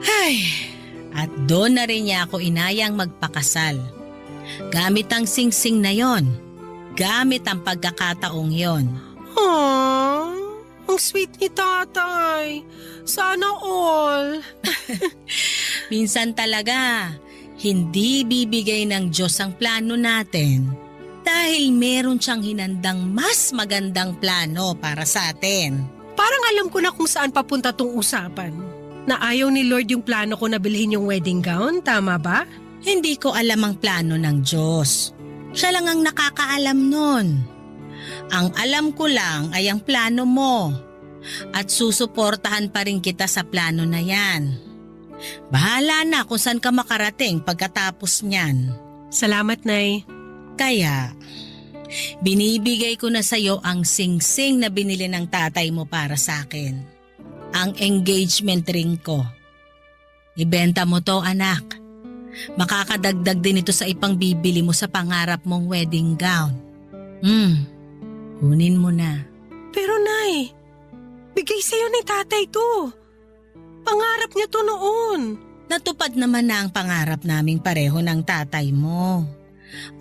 Ay, at doon na rin niya ako inayang magpakasal. Gamit ang singsing na yon. Gamit ang pagkakataong yon. Aww, ang sweet ni tatay. Sana all. Minsan talaga, hindi bibigay ng Diyos ang plano natin dahil meron siyang hinandang mas magandang plano para sa atin. Parang alam ko na kung saan papunta tong usapan. Na ayaw ni Lord yung plano ko na bilhin yung wedding gown, tama ba? Hindi ko alam ang plano ng Diyos. Siya lang ang nakakaalam nun. Ang alam ko lang ay ang plano mo. At susuportahan pa rin kita sa plano na yan. Bahala na kung saan ka makarating pagkatapos niyan. Salamat, Nay. Kaya, binibigay ko na sa'yo ang singsing na binili ng tatay mo para sa akin. Ang engagement ring ko. Ibenta mo to, anak. Makakadagdag din ito sa ipang bibili mo sa pangarap mong wedding gown. Kunin mo na. Pero Nay, bigay sa'yo ni tatay to. Pangarap niya to noon. Natupad naman na ang pangarap naming pareho ng tatay mo.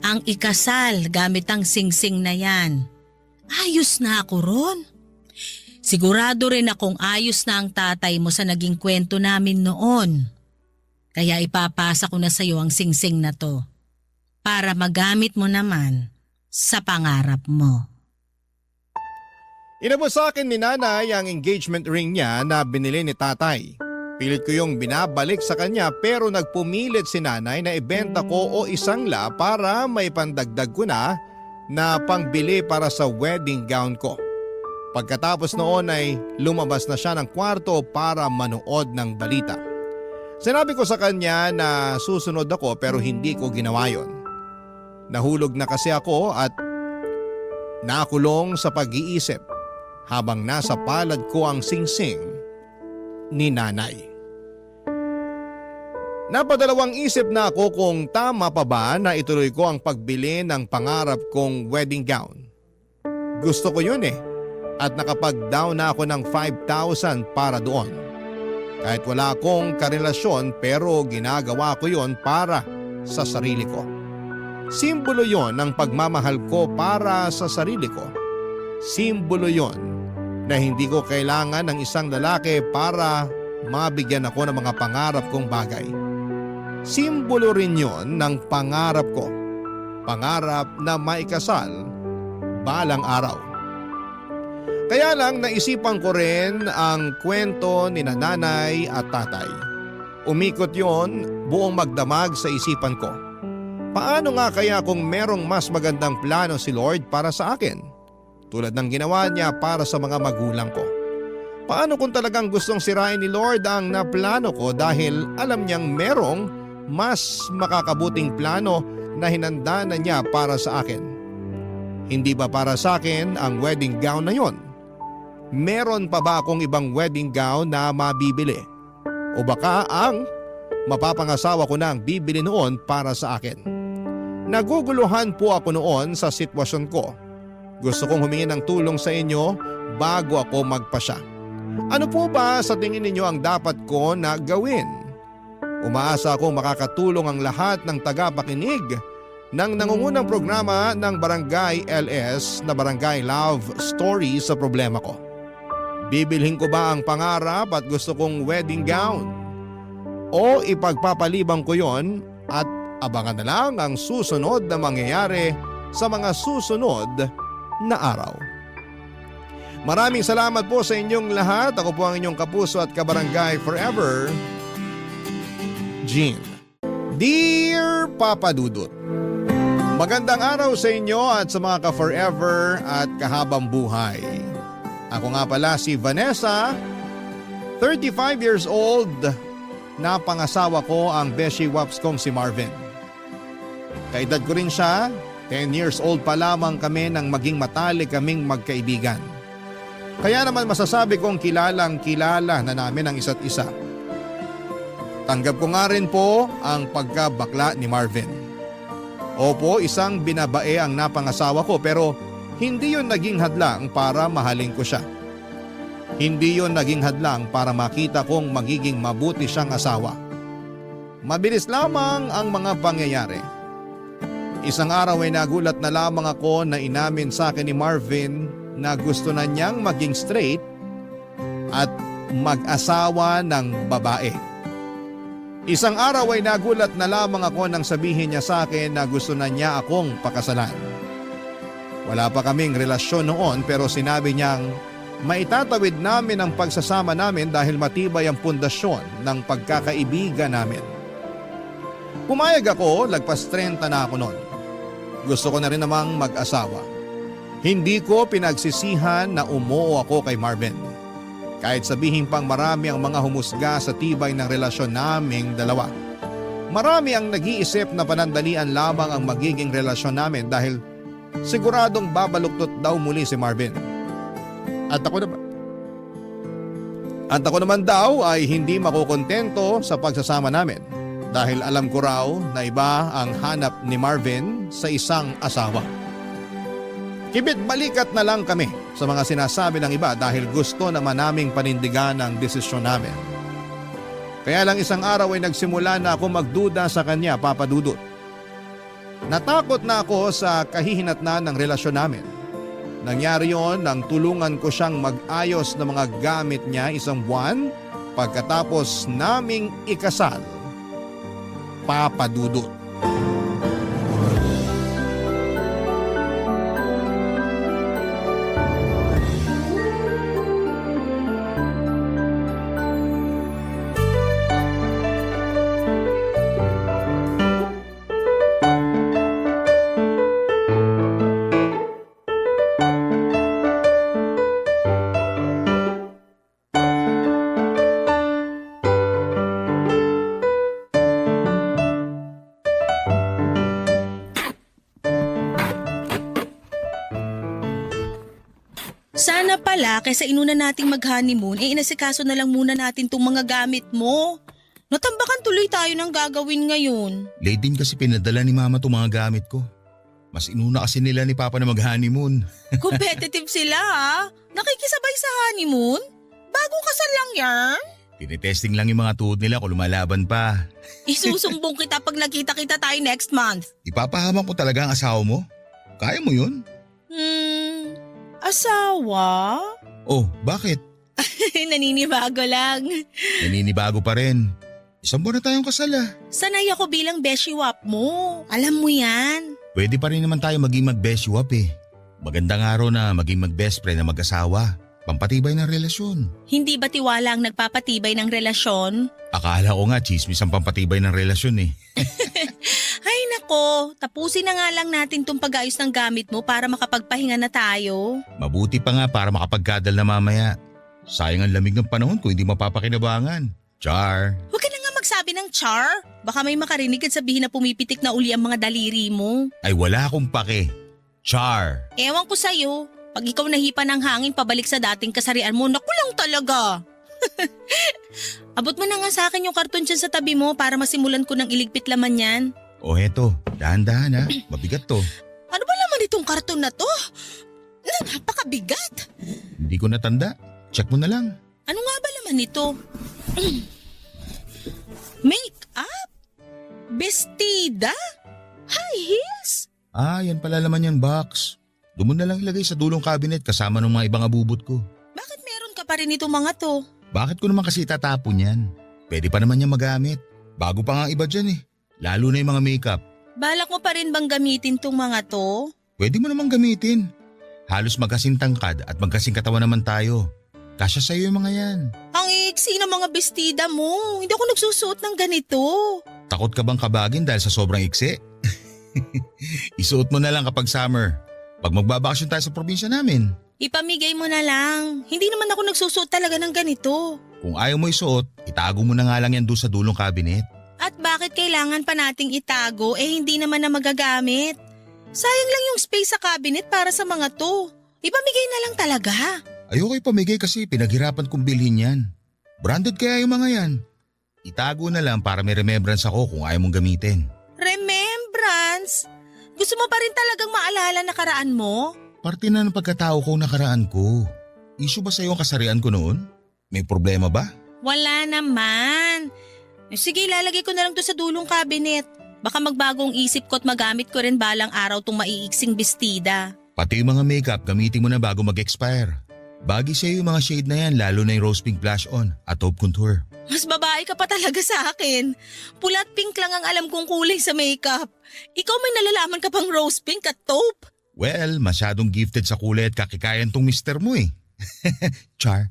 Ang ikasal gamit ang singsing na yan. Ayos na ako ron. Sigurado rin akong ayos na ang tatay mo sa naging kwento namin noon. Kaya ipapasa ko na sa iyo ang singsing na to para magamit mo naman sa pangarap mo. Inabot sa akin ni nanay ang engagement ring niya na binili ni tatay. Pilit ko yung binabalik sa kanya pero nagpumilit si nanay na ibenta ko o isangla para may pandagdag ko na pangbili para sa wedding gown ko. Pagkatapos noon ay lumabas na siya ng kwarto para manood ng balita. Sinabi ko sa kanya na susunod ako pero hindi ko ginawa yon. Nahulog na kasi ako at nakulong sa pag-iisip habang nasa palad ko ang singsing ni nanay. Napadalawang isip na ako kung tama pa ba na ituloy ko ang pagbili ng pangarap kong wedding gown. Gusto ko yun at nakapag-down na ako ng 5,000 para doon. Kahit wala akong karelasyon pero ginagawa ko yon para sa sarili ko. Simbolo yon ng pagmamahal ko para sa sarili ko. Simbolo yon na hindi ko kailangan ng isang lalaki para mabigyan ako ng mga pangarap kong bagay. Simbolo rin yon ng pangarap ko. Pangarap na maikasal balang araw. Kaya lang naisipan ko rin ang kwento ni nanay at tatay. Umikot yon buong magdamag sa isipan ko. Paano nga kaya kung merong mas magandang plano si Lord para sa akin? Tulad ng ginawa niya para sa mga magulang ko. Paano kung talagang gustong sirain ni Lord ang naplano ko dahil alam niyang merong mas makakabuting plano na hinanda na niya para sa akin? Hindi ba para sa akin ang wedding gown na yon? Meron pa ba akong ibang wedding gown na mabibili? O baka ang mapapangasawa ko na ang bibili noon para sa akin? Naguguluhan po ako noon sa sitwasyon ko. Gusto kong humingi ng tulong sa inyo bago ako magpasya. Ano po ba sa tingin ninyo ang dapat ko na gawin? Umaasa akong makakatulong ang lahat ng tagapakinig ng nangungunang programa ng Barangay LS na Barangay Love Stories sa problema ko. Bibilhin ko ba ang pangarap at gusto kong wedding gown? O ipagpapalibang ko yon at abangan na lang ang susunod na mangyayari sa mga susunod na araw. Maraming salamat po sa inyong lahat. Ako po ang inyong kapuso at kabarangay forever, Gene. Dear Papa Dudut, magandang araw sa inyo at sa mga ka-forever at kahabang buhay. Ako nga pala si Vanessa, 35 years old, na pangasawa ko ang beshi waps kong si Marvin. Kaedad ko rin siya, 10 years old pa lamang kami nang maging matalik kaming magkaibigan. Kaya naman masasabi kong kilalang kilala na namin ang isa't isa. Tanggap ko nga rin po ang pagkabakla ni Marvin. Opo, isang binabae ang napangasawa ko pero hindi yon naging hadlang para mahalin ko siya. Hindi yon naging hadlang para makita kong magiging mabuti siyang asawa. Mabilis lamang ang mga pangyayari. Isang araw ay nagulat na lamang ako na inamin sa akin ni Marvin na gusto na niyang maging straight at mag-asawa ng babae. Isang araw ay nagulat na lamang ako nang sabihin niya sa akin na gusto na niya akong pakasalan. Wala pa kaming relasyon noon pero sinabi niyang maitatawid namin ang pagsasama namin dahil matibay ang pundasyon ng pagkakaibigan namin. Pumayag ako, lagpas 30 na ako noon. Gusto ko na rin namang mag-asawa. Hindi ko pinagsisihan na umuo ako kay Marvin. Kahit sabihin pang marami ang mga humusga sa tibay ng relasyon naming dalawa. Marami ang nag-iisip na panandalian lamang ang magiging relasyon namin dahil siguradong babaluktot daw muli si Marvin. At ako naman daw ay hindi makukontento sa pagsasama namin dahil alam ko raw na iba ang hanap ni Marvin sa isang asawa. Kibit balikat na lang kami sa mga sinasabi ng iba dahil gusto naman naming panindigan ang desisyon namin. Kaya lang isang araw ay nagsimula na ako magduda sa kanya, Papa Dudut. Natakot na ako sa kahihinatnan ng relasyon namin. Nangyari yon nang tulungan ko siyang mag-ayos ng mga gamit niya isang buwan pagkatapos naming ikasal, Papa Dudut. Sana pala kaysa inuna nating mag-honeymoon, inasikaso na lang muna natin tong mga gamit mo. Natambakan tuloy tayo ng gagawin ngayon. Late din kasi pinadala ni Mama itong mga gamit ko. Mas inuna kasi nila ni Papa na mag-honeymoon. Competitive sila ha. Nakikisabay sa honeymoon? Bagong kasal lang yan? Tinetesting lang yung mga tuhod nila kung lumalaban pa. Isusumbong kita pag nakita-kita tayo next month. Ipapahamak mo talaga ang asawa mo? Kaya mo yun? Asawa? Oh, bakit? Naninibago lang. Naninibago pa rin. Isang buwan na tayong kasal ah. Sanay ako bilang beshiwap mo. Alam mo yan. Pwede pa rin naman tayo maging mag-beshiwap eh. Magandang araw na maging mag-best friend na mag-asawa. Pampatibay ng relasyon. Hindi ba tiwala ang nagpapatibay ng relasyon? Akala ko nga chismis ang pampatibay ng relasyon eh. Ay nako, tapusin na nga lang natin tong pag-ayos ng gamit mo para makapagpahinga na tayo. Mabuti pa nga para makapagkadal na mamaya. Sayang ang lamig ng panahon kung hindi mapapakinabangan. Char! Huwag ka na nga magsabi ng char. Baka may makarinig at sabihin na pumipitik na uli ang mga daliri mo. Ay wala akong pake. Char! Ewan ko sa'yo. Pag ikaw nahipa ng hangin pabalik sa dating kasarian mo, naku lang talaga. Abot mo na nga sa akin yung karton dyan sa tabi mo para masimulan ko ng iligpit laman yan. O heto, dahan-dahan ha. Mabigat to. Ano ba laman itong karton na to? Napakabigat. Hindi ko natanda. Check mo na lang. Ano nga ba laman nito? Make-up? Bestida? High heels? Ah, yan pala laman yan box. Doon mo na lang ilagay sa dulong cabinet kasama ng mga ibang abubot ko. Bakit meron ka pa rin itong mga to? Bakit ko naman kasi tatapon yan? Pwede pa naman yan magamit. Bago pa nga iba dyan eh. Lalo na yung mga makeup. Balak mo pa rin bang gamitin tong mga to? Pwede mo naman gamitin. Halos magkasing tangkad at magkasing katawan naman tayo. Kasya sa'yo yung mga yan. Ang iksi ng mga bestida mo. Hindi ako nagsusuot ng ganito. Takot ka bang kabagin dahil sa sobrang iksi? Isuot mo na lang kapag summer. Pag magbabakasyon tayo sa probinsya namin. Ipamigay mo na lang. Hindi naman ako nagsusuot talaga ng ganito. Kung ayaw mo isuot, itago mo na nga lang yan doon sa dulong cabinet. At bakit kailangan pa nating itago hindi naman na magagamit? Sayang lang yung space sa cabinet para sa mga to. Ipamigay na lang talaga. Ayoko ipamigay kasi pinaghirapan kong bilhin yan. Branded kaya yung mga yan. Itago na lang para may remembrance ako kung ayaw mong gamitin. Remembrance? Gusto mo pa rin talagang maalala nakaraan mo? Parte na ng pagkatao ko nakaraan ko. Issue ba sa'yo ang kasarian ko noon? May problema ba? Wala naman. Sige, lalagay ko na lang to sa dulong cabinet. Baka magbagong isip ko at magamit ko rin balang araw tong maiiksing bestida. Pati yung mga makeup gamitin mo na bago mag-expire. Bagay sa'yo yung mga shade na yan lalo na yung rose pink blush on at taupe contour. Mas babae ka pa talaga sa akin. Pula at pink lang ang alam kong kulay sa makeup. Ikaw may nalalaman ka pang rose pink at taupe. Well, masyadong gifted sa kulay at kakikayan tong mister mo eh. Char.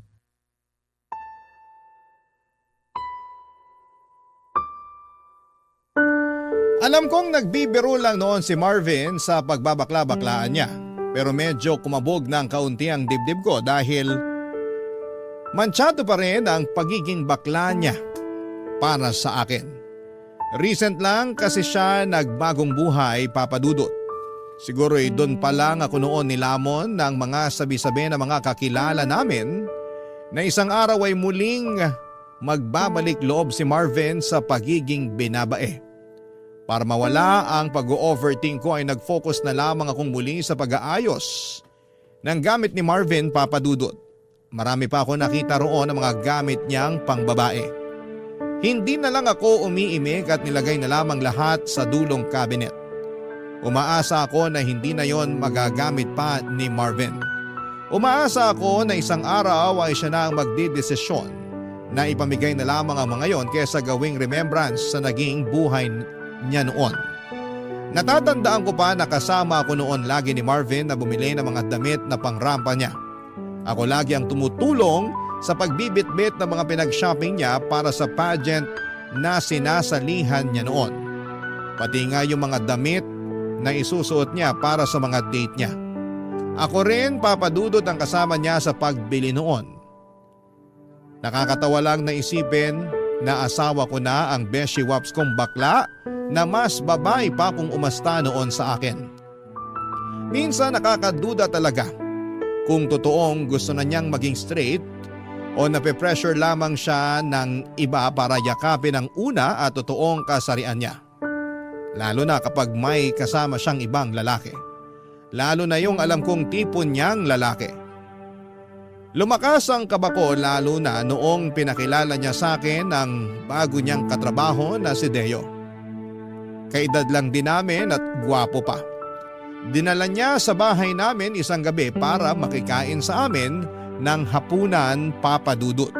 Alam kong nagbibiro lang noon si Marvin sa pagbabakla-baklaan niya. Pero medyo kumabog ng kaunti ang dibdib ko dahil mansyado pa rin ang pagiging bakla niya para sa akin. Recent lang kasi siya nagbagong buhay, Papa Dudut. Siguro'y doon pa lang ako noon nilamon ng mga sabi-sabi na mga kakilala namin na isang araw ay muling magbabalik loob si Marvin sa pagiging binabae. Para mawala ang pag-overthink ko ay nag-focus na lamang akong muli sa pag-aayos ng gamit ni Marvin, Papa Dudut. Marami pa ako nakita roon ng mga gamit niyang pangbabae. Hindi na lang ako umiimik at nilagay na lamang lahat sa dulong cabinet. Umaasa ako na hindi na yon magagamit pa ni Marvin. Umaasa ako na isang araw ay siya na ang magdidesisyon na ipamigay na lamang ang mga yon kaysa gawing remembrance sa naging buhay niya noon. Natatandaan ko pa na kasama ako noon lagi ni Marvin na bumili ng mga damit na pangrampa niya. Ako lagi ang tumutulong sa pagbibitbit ng mga pinag-shopping niya para sa pageant na sinasalihan niya noon. Pati nga yung mga damit na isusuot niya para sa mga date niya. Ako rin, Papa Dudut, ang kasama niya sa pagbili noon. Nakakatawa lang na isipin na asawa ko na ang beshi waps kong bakla na mas babae pa kung umasta noon sa akin. Minsan nakakaduda talaga kung totoong gusto na niyang maging straight o nape-pressure lamang siya ng iba para yakapin ang una at totoong kasarian niya. Lalo na kapag may kasama siyang ibang lalaki. Lalo na yung alam kong tipo niyang lalaki. Lumakas ang kaba ko lalo na noong pinakilala niya sa akin ang bago niyang katrabaho na si Deo. Kaedad lang din namin at gwapo pa. Dinala niya sa bahay namin isang gabi para makikain sa amin ng hapunan, Papa Dudut.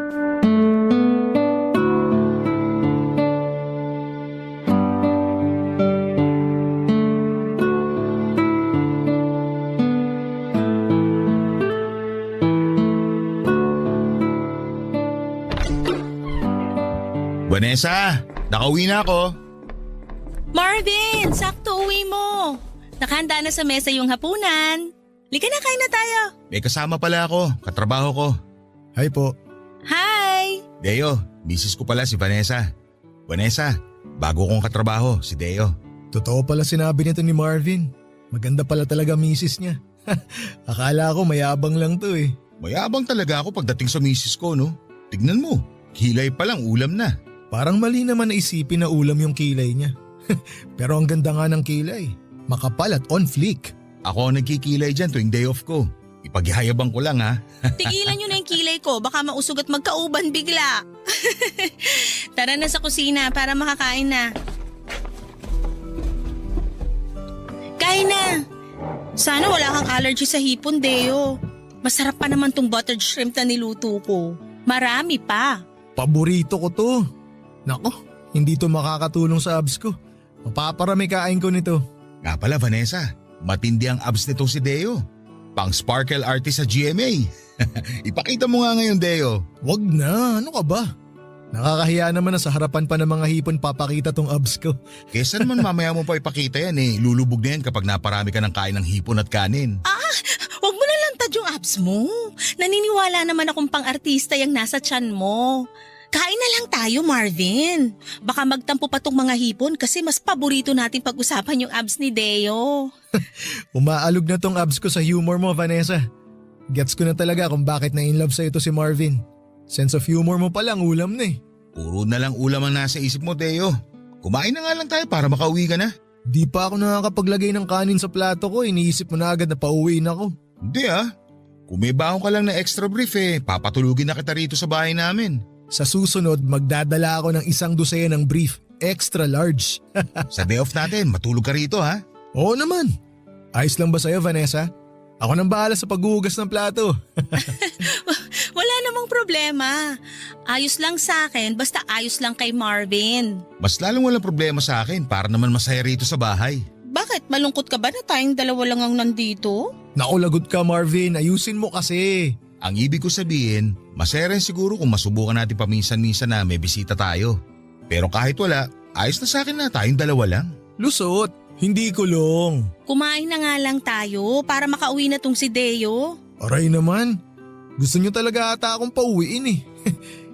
Vanessa, nakauwi na ako. Marvin, sakto uwi mo. Nakahanda na sa mesa yung hapunan. Lika na, kain na tayo. May kasama pala ako, katrabaho ko. Hi po. Hi! Deo, misis ko pala si Vanessa. Vanessa, bago kong katrabaho, si Deo. Totoo pala sinabi nito ni Marvin. Maganda pala talaga misis niya. Akala ko mayabang lang to eh. Mayabang talaga ako pagdating sa misis ko, no? Tignan mo, kilay pa lang ulam na. Parang mali naman na isipin na ulam yung kilay niya. Pero ang ganda nga ng kilay. Makapal at on fleek. Ako ang nagkikilay dyan tuwing day off ko. Ipaghihayabang ko lang ha. Tigilan nyo na yung kilay ko, baka mausog at magkauban bigla. Tara na sa kusina para makakain na. Kain na. Sana wala kang allergy sa hipon, Deo. Masarap pa naman tong buttered shrimp na niluto ko. Marami pa. Paborito ko to. Nako, hindi to makakatulong sa abs ko. Mapaparami kain ko nito. Nga pala Vanessa, matindi ang abs nito si Deo. Pang sparkle artist sa GMA. Ipakita mo nga ngayon, Deo. Wag na, ano ka ba? Nakakahiya naman na sa harapan pa ng mga hipon papakita tong abs ko. Kesa naman mamaya mo pa ipakita yan eh. Lulubog na yan kapag naparami ka ng kain ng hipon at kanin. Huwag mo na lantad yung abs mo. Naniniwala naman akong pang-artista yung nasa tiyan mo. Kain na lang tayo, Marvin. Baka magtampo pa tong mga hipon kasi mas paborito natin pag-usapan yung abs ni Deo. Umaalog na tong abs ko sa humor mo, Vanessa. Gets ko na talaga kung bakit na in love sa ito si Marvin. Sense of humor mo palang ulam na eh. Puro na lang ulam ang nasa isip mo, Deo. Kumain na nga lang tayo para makauwi ka na. Di pa ako nakakapaglagay ng kanin sa plato ko, iniisip mo na agad na pauwiin ako. Hindi ah. Kung may baon ka lang na extra brief papatulugin na kita rito sa bahay namin. Sa susunod, magdadala ako ng 1 dosena ng brief, extra large. Sa day off natin, matulog ka rito ha. Oo naman. Ayos lang ba sa'yo, Vanessa? Ako nang bahala sa paghuhugas ng plato. Wala namang problema. Ayos lang sa akin, basta ayos lang kay Marvin. Mas lalong walang problema sa akin para naman masaya rito sa bahay. Bakit? Malungkot ka ba na tayong dalawa lang ang nandito? Naku, lagot ka Marvin, ayusin mo kasi. Ang ibig ko sabihin, masaya rin siguro kung masubukan natin paminsan-minsan na may bisita tayo. Pero kahit wala, ayos na sa akin na tayong dalawa lang. Lusot, hindi kulong. Kumain na nga lang tayo para makauwi na tong si Deo. Aray naman, gusto nyo talaga ata akong pauwiin eh.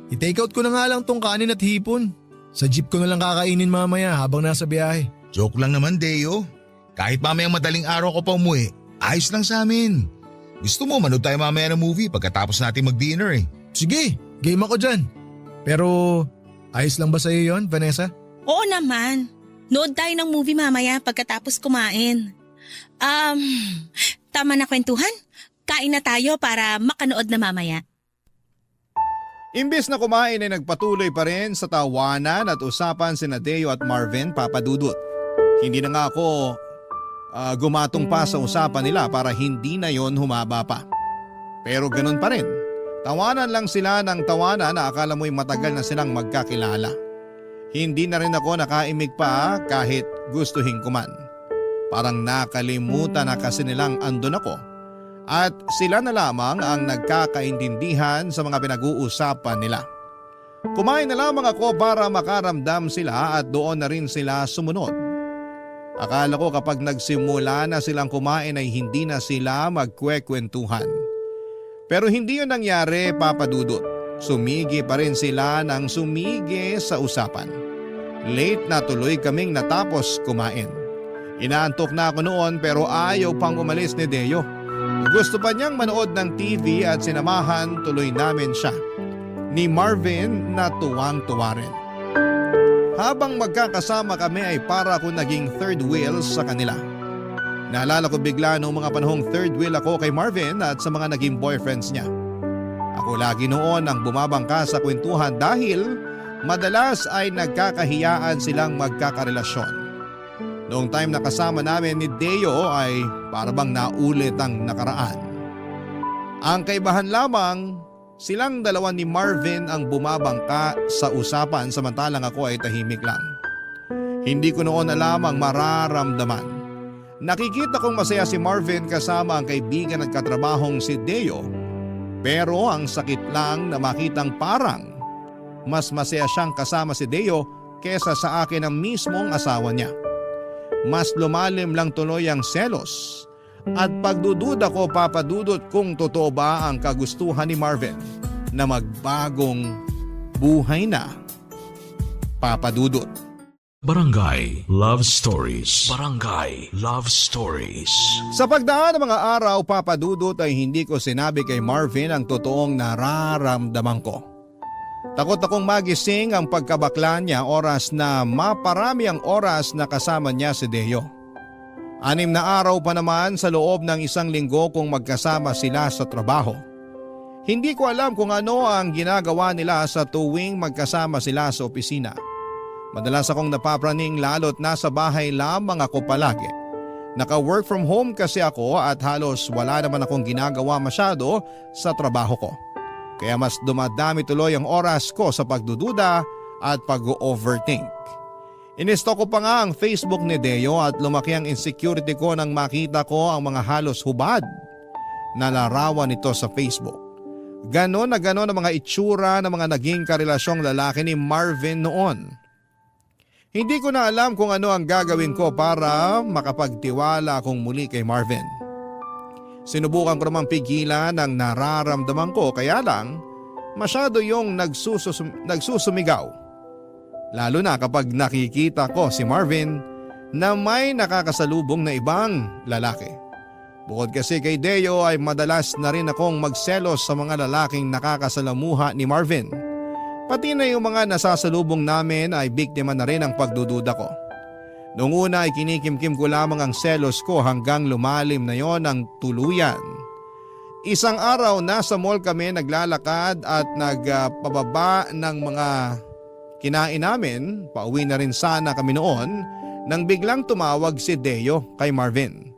I-take out ko na nga lang tong kanin at hipon. Sa jeep ko na lang kakainin mamaya habang nasa biyahe. Joke lang naman, Deo. Kahit mamayang madaling araw ko pa umuwi, ayos lang sa amin. Gusto mo manood tayo mamaya ng movie pagkatapos natin mag-dinner eh. Sige, game ako dyan. Pero ayos lang ba sa'yo yon, Vanessa? Oo naman. Nood tayo ng movie mamaya pagkatapos kumain. Tama na kwentuhan. Kain na tayo para makanood na mamaya. Imbes na kumain ay nagpatuloy pa rin sa tawanan at usapan sina Deo at Marvin, Papa Dudut. Hindi na nga ako gumatong pa sa usapan nila para hindi na yon humaba pa. Pero ganun pa rin. Tawanan lang sila ng tawanan na akala mo'y matagal na silang magkakilala. Hindi na rin ako nakaimig pa kahit gustuhin ko man. Parang nakalimutan na kasi nilang andun ako. At sila na lamang ang nagkakaintindihan sa mga pinag-uusapan nila. Kumain na lamang ako para makaramdam sila at doon na rin sila sumunod. Akala ko kapag nagsimula na silang kumain ay hindi na sila magkwekwentuhan. Pero hindi yun nangyari, Papa Dudut. Sumigi pa rin sila ng sumigi sa usapan. Late na tuloy kaming natapos kumain. Inaantok na ako noon pero ayaw pang umalis ni Deo. Gusto pa niyang manood ng TV at sinamahan tuloy namin siya. ni Marvin na tuwang-tuwa rin. Habang magkakasama kami ay para ako naging third wheel sa kanila. Naalala ko bigla noong mga panahong third wheel ako kay Marvin at sa mga naging boyfriends niya. Ako lagi noon ang bumabangka sa kwentuhan dahil madalas ay nagkakahiyaan silang magkakarelasyon. Noong time na kasama namin ni Deo ay parabang naulit ang nakaraan. Ang kaibahan lamang, silang dalawa ni Marvin ang bumabangka sa usapan samantalang ako ay tahimik lang. Hindi ko noon alam ang mararamdaman. Nakikita kong masaya si Marvin kasama ang kaibigan at katrabahong si Deo. Pero ang sakit lang na makitang parang mas masaya siyang kasama si Deo kesa sa akin ang mismong asawa niya. Mas lumalim lang tuloy ang selos at pagdududa ko papadudot kung totoo ba ang kagustuhan ni Marvin na magbagong buhay na. Papadudot. Barangay Love Stories. Barangay Love Stories. Sa pagdaan ng mga araw, papadudot ay hindi ko sinabi kay Marvin ang totoong nararamdaman ko. Takot akong magising ang pagkabakla niya oras na maparami ang oras na kasama niya si Deo. 6 na araw pa naman sa loob ng 1 linggo kung magkasama sila sa trabaho. Hindi ko alam kung ano ang ginagawa nila sa tuwing magkasama sila sa opisina. Madalas akong napapraning lalo't nasa bahay lamang ako palagi. Naka-work from home kasi ako at halos wala naman akong ginagawa masyado sa trabaho ko. Kaya mas dumadami tuloy ang oras ko sa pagdududa at pag-overthink. Inisto ko pa nga ang Facebook ni Deo at lumaki ang insecurity ko nang makita ko ang mga halos hubad na larawan nito sa Facebook. Ganon na ganon ang mga itsura ng mga naging karelasyong lalaki ni Marvin noon. Hindi ko na alam kung ano ang gagawin ko para makapagtiwala akong muli kay Marvin. Sinubukan ko namang pigilan ang nararamdaman ko kaya lang masyado yung nagsusumigaw. Lalo na kapag nakikita ko si Marvin na may nakakasalubong na ibang lalaki. Bukod kasi kay Deo ay madalas na rin akong magselos sa mga lalaking nakakasalamuha ni Marvin. Pati na yung mga nasasalubong namin ay biktima na rin ang pagdududa ko. Noong una ay kinikimkim ko lamang ang selos ko hanggang lumalim na yon ang tuluyan. Isang araw nasa mall kami naglalakad at nagpababa ng mga kinain namin, pauwi na rin sana kami noon nang biglang tumawag si Deo kay Marvin.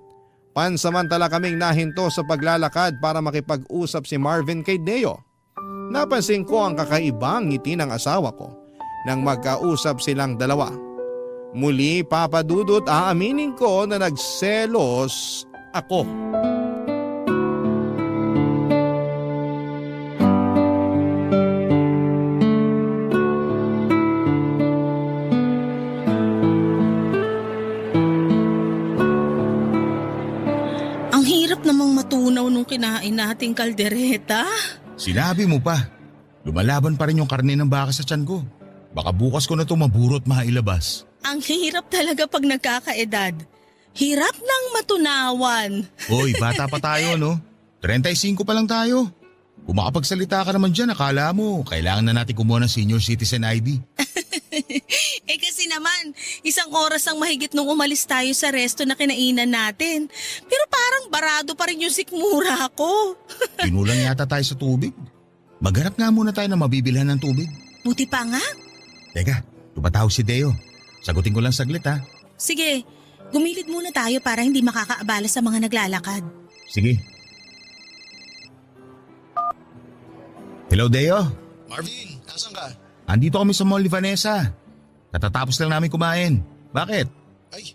Pansamantala kaming nahinto sa paglalakad para makipag-usap si Marvin kay Deo. Napansin ko ang kakaibang ngiti ng asawa ko nang magkausap silang dalawa. Muli papadudot aaminin ko na nagselos ako. Ang hirap namang matunaw nung kinain nating kaldereta. Sinabi mo pa. Lumalaban pa rin yung karne ng baka sa tiyan ko. Baka bukas ko na ito maburot mailabas. Ang hirap talaga pag nagkakaedad. Hirap nang matunawan. Hoy, bata pa tayo no? 35 pa lang tayo. Kung makapagsalita ka naman dyan, akala mo kailangan na natin kumuha ng senior citizen ID. Kasi naman, 1 oras ang mahigit nung umalis tayo sa resto na kinainan natin. Pero parang barado pa rin yung sikmura ko. Kinulang yata tayo sa tubig. Maghanap nga muna tayo na mabibilhan ng tubig. Buti pa nga. Teka, tumatawag si Deo. Sagutin ko lang saglit ha. Sige, gumilid muna tayo para hindi makakaabala sa mga naglalakad. Sige. Hello Deo. Marvin, nasan ka? Andito kami sa Mall ni Vanessa. Katatapos lang namin kumain. Bakit? Ay,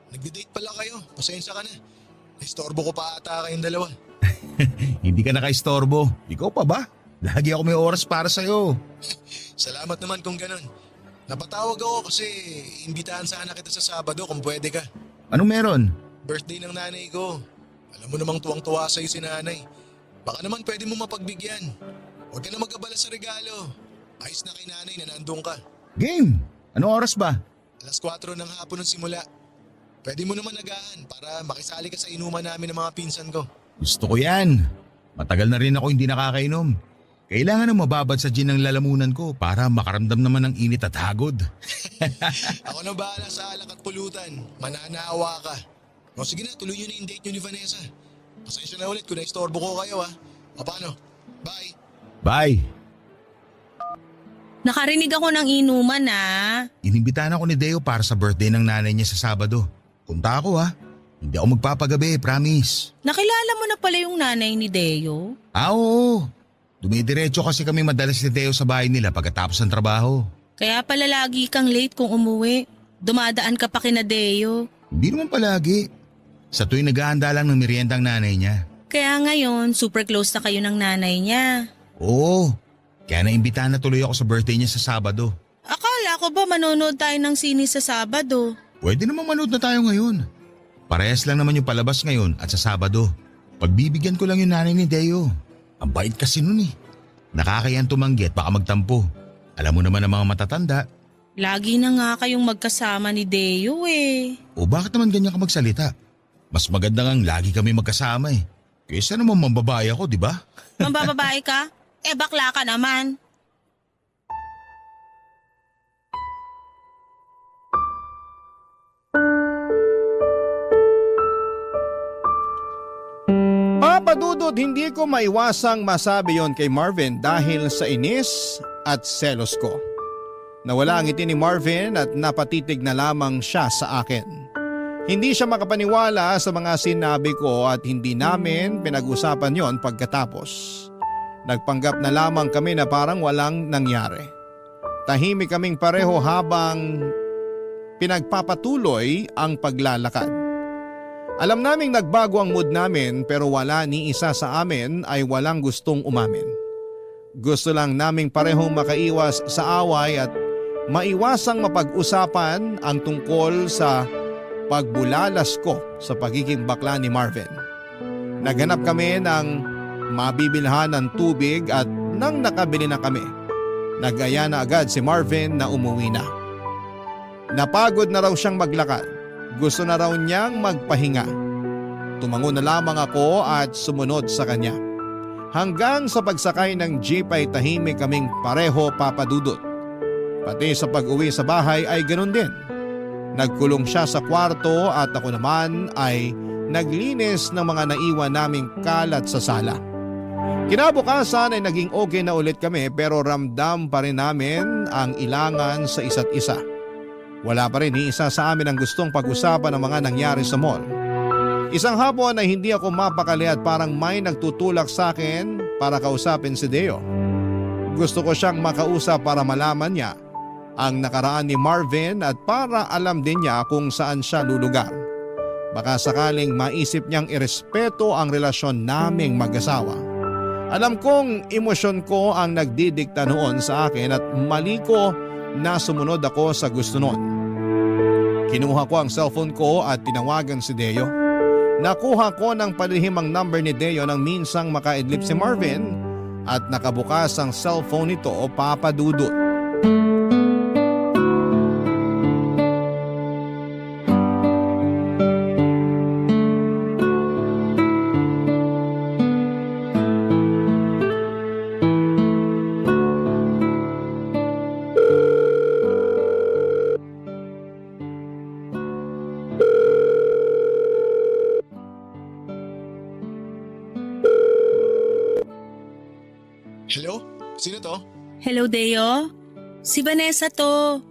nagde-date pala kayo. Pasensya ka na. Istorbo ko pa ata kayong dalawa. Hindi ka nakaistorbo. Ikaw pa ba? Lagi ako may oras para sa'yo. Salamat naman kung ganun. Napatawag ako kasi imbitahan sana kita sa Sabado kung pwede ka. Anong meron? Birthday ng nanay ko. Alam mo namang tuwang-tuwa sa'yo si nanay. Baka naman pwede mo mapagbigyan. Huwag ka na mag-abala sa regalo. Ayos na kay nanay na nandun ka. Game! Anong oras ba? 4:00 ng hapon ng simula. Pwede mo naman nagaan para makisali ka sa inuman namin ng mga pinsan ko. Gusto ko yan. Matagal na rin ako hindi nakakainom. Kailangan na mababad sa gin ng lalamunan ko para makaramdam naman ng init at hagod. Ako na bahala sa alak at pulutan. Mananawa ka. O sige na, tuloy nyo na yung date nyo ni Vanessa. Pasensya na ulit kung naistorbo ko kayo ha. O paano? Bye! Bye! Nakarinig ako ng inuman Inimbitahan ako ni Deo para sa birthday ng nanay niya sa Sabado. Punta ako ha. Hindi ako magpapagabi, promise. Nakilala mo na pala yung nanay ni Deo? Oo. Dumidiretso kasi kami madalas ni Deo sa bahay nila pagkatapos ng trabaho. Kaya pala lagi kang late kung umuwi. Dumadaan ka pa kina Deo. Hindi naman palagi. Sa tuwing naghahanda lang ng merienda ang nanay niya. Kaya ngayon, super close na kayo ng nanay niya. Oo. Kaya naimbitahan na tuloy ako sa birthday niya sa Sabado. Akala ko ba manonood tayo ng sine sa Sabado? Pwede namang manood na tayo ngayon. Parehas lang naman yung palabas ngayon at sa Sabado. Pagbibigyan ko lang yung nanay ni Deo. Ang bait kasi nun eh. Nakakayan tumanggi at baka magtampo. Alam mo naman ang mga matatanda. Lagi na nga kayong magkasama ni Deo eh. O bakit naman ganyan ka magsalita? Mas maganda ngang lagi kami magkasama eh. Kaysa naman mambabae ako, di ba? Mambababae ka? Bakla ka naman. Papadudod, hindi ko maiwasang masabi yon kay Marvin dahil sa inis at selos ko. Nawala ang ngiti ni Marvin at napatitig na lamang siya sa akin. Hindi siya makapaniwala sa mga sinabi ko at hindi namin pinag-usapan yon pagkatapos. Nagpanggap na lamang kami na parang walang nangyari. Tahimik kaming pareho habang pinagpapatuloy ang paglalakad. Alam naming nagbago ang mood namin pero wala ni isa sa amin ay walang gustong umamin. Gusto lang naming parehong makaiwas sa away at maiwasang mapag-usapan ang tungkol sa pagbulalas ko sa pagiging bakla ni Marvin. Naghanap kami ng mabibilhan ng tubig at nang nakabili na kami, nag-aya na agad si Marvin na umuwi na. Napagod na raw siyang maglakad. Gusto na raw niyang magpahinga. Tumango na lamang ako at sumunod sa kanya. Hanggang sa pagsakay ng jeep ay tahimik kaming pareho, papadudot. Pati sa pag-uwi sa bahay ay ganun din. Nagkulong siya sa kwarto at ako naman ay naglinis ng mga naiwan naming kalat sa sala. Kinabukasan ay naging okay na ulit kami pero ramdam pa rin namin ang ilangan sa isa't isa. Wala pa rin ni isa sa amin ang gustong pag-usapan ng mga nangyari sa mall. Isang hapon ay hindi ako mapakali at parang may nagtutulak sa akin para kausapin si Deo. Gusto ko siyang makausap para malaman niya ang nakaraan ni Marvin at para alam din niya kung saan siya lulugar. Baka sakaling maisip niyang irespeto ang relasyon naming mag-asawa. Alam kong emosyon ko ang nagdidikta noon sa akin at mali ko na sumunod ako sa gusto noon. Kinuha ko ang cellphone ko at tinawagan si Deo. Nakuha ko ng palihim ang number ni Deo nang minsang makaidlip si Marvin at nakabukas ang cellphone nito o papadudot. Hello? Sino to? Hello, Deo. Si Vanessa to.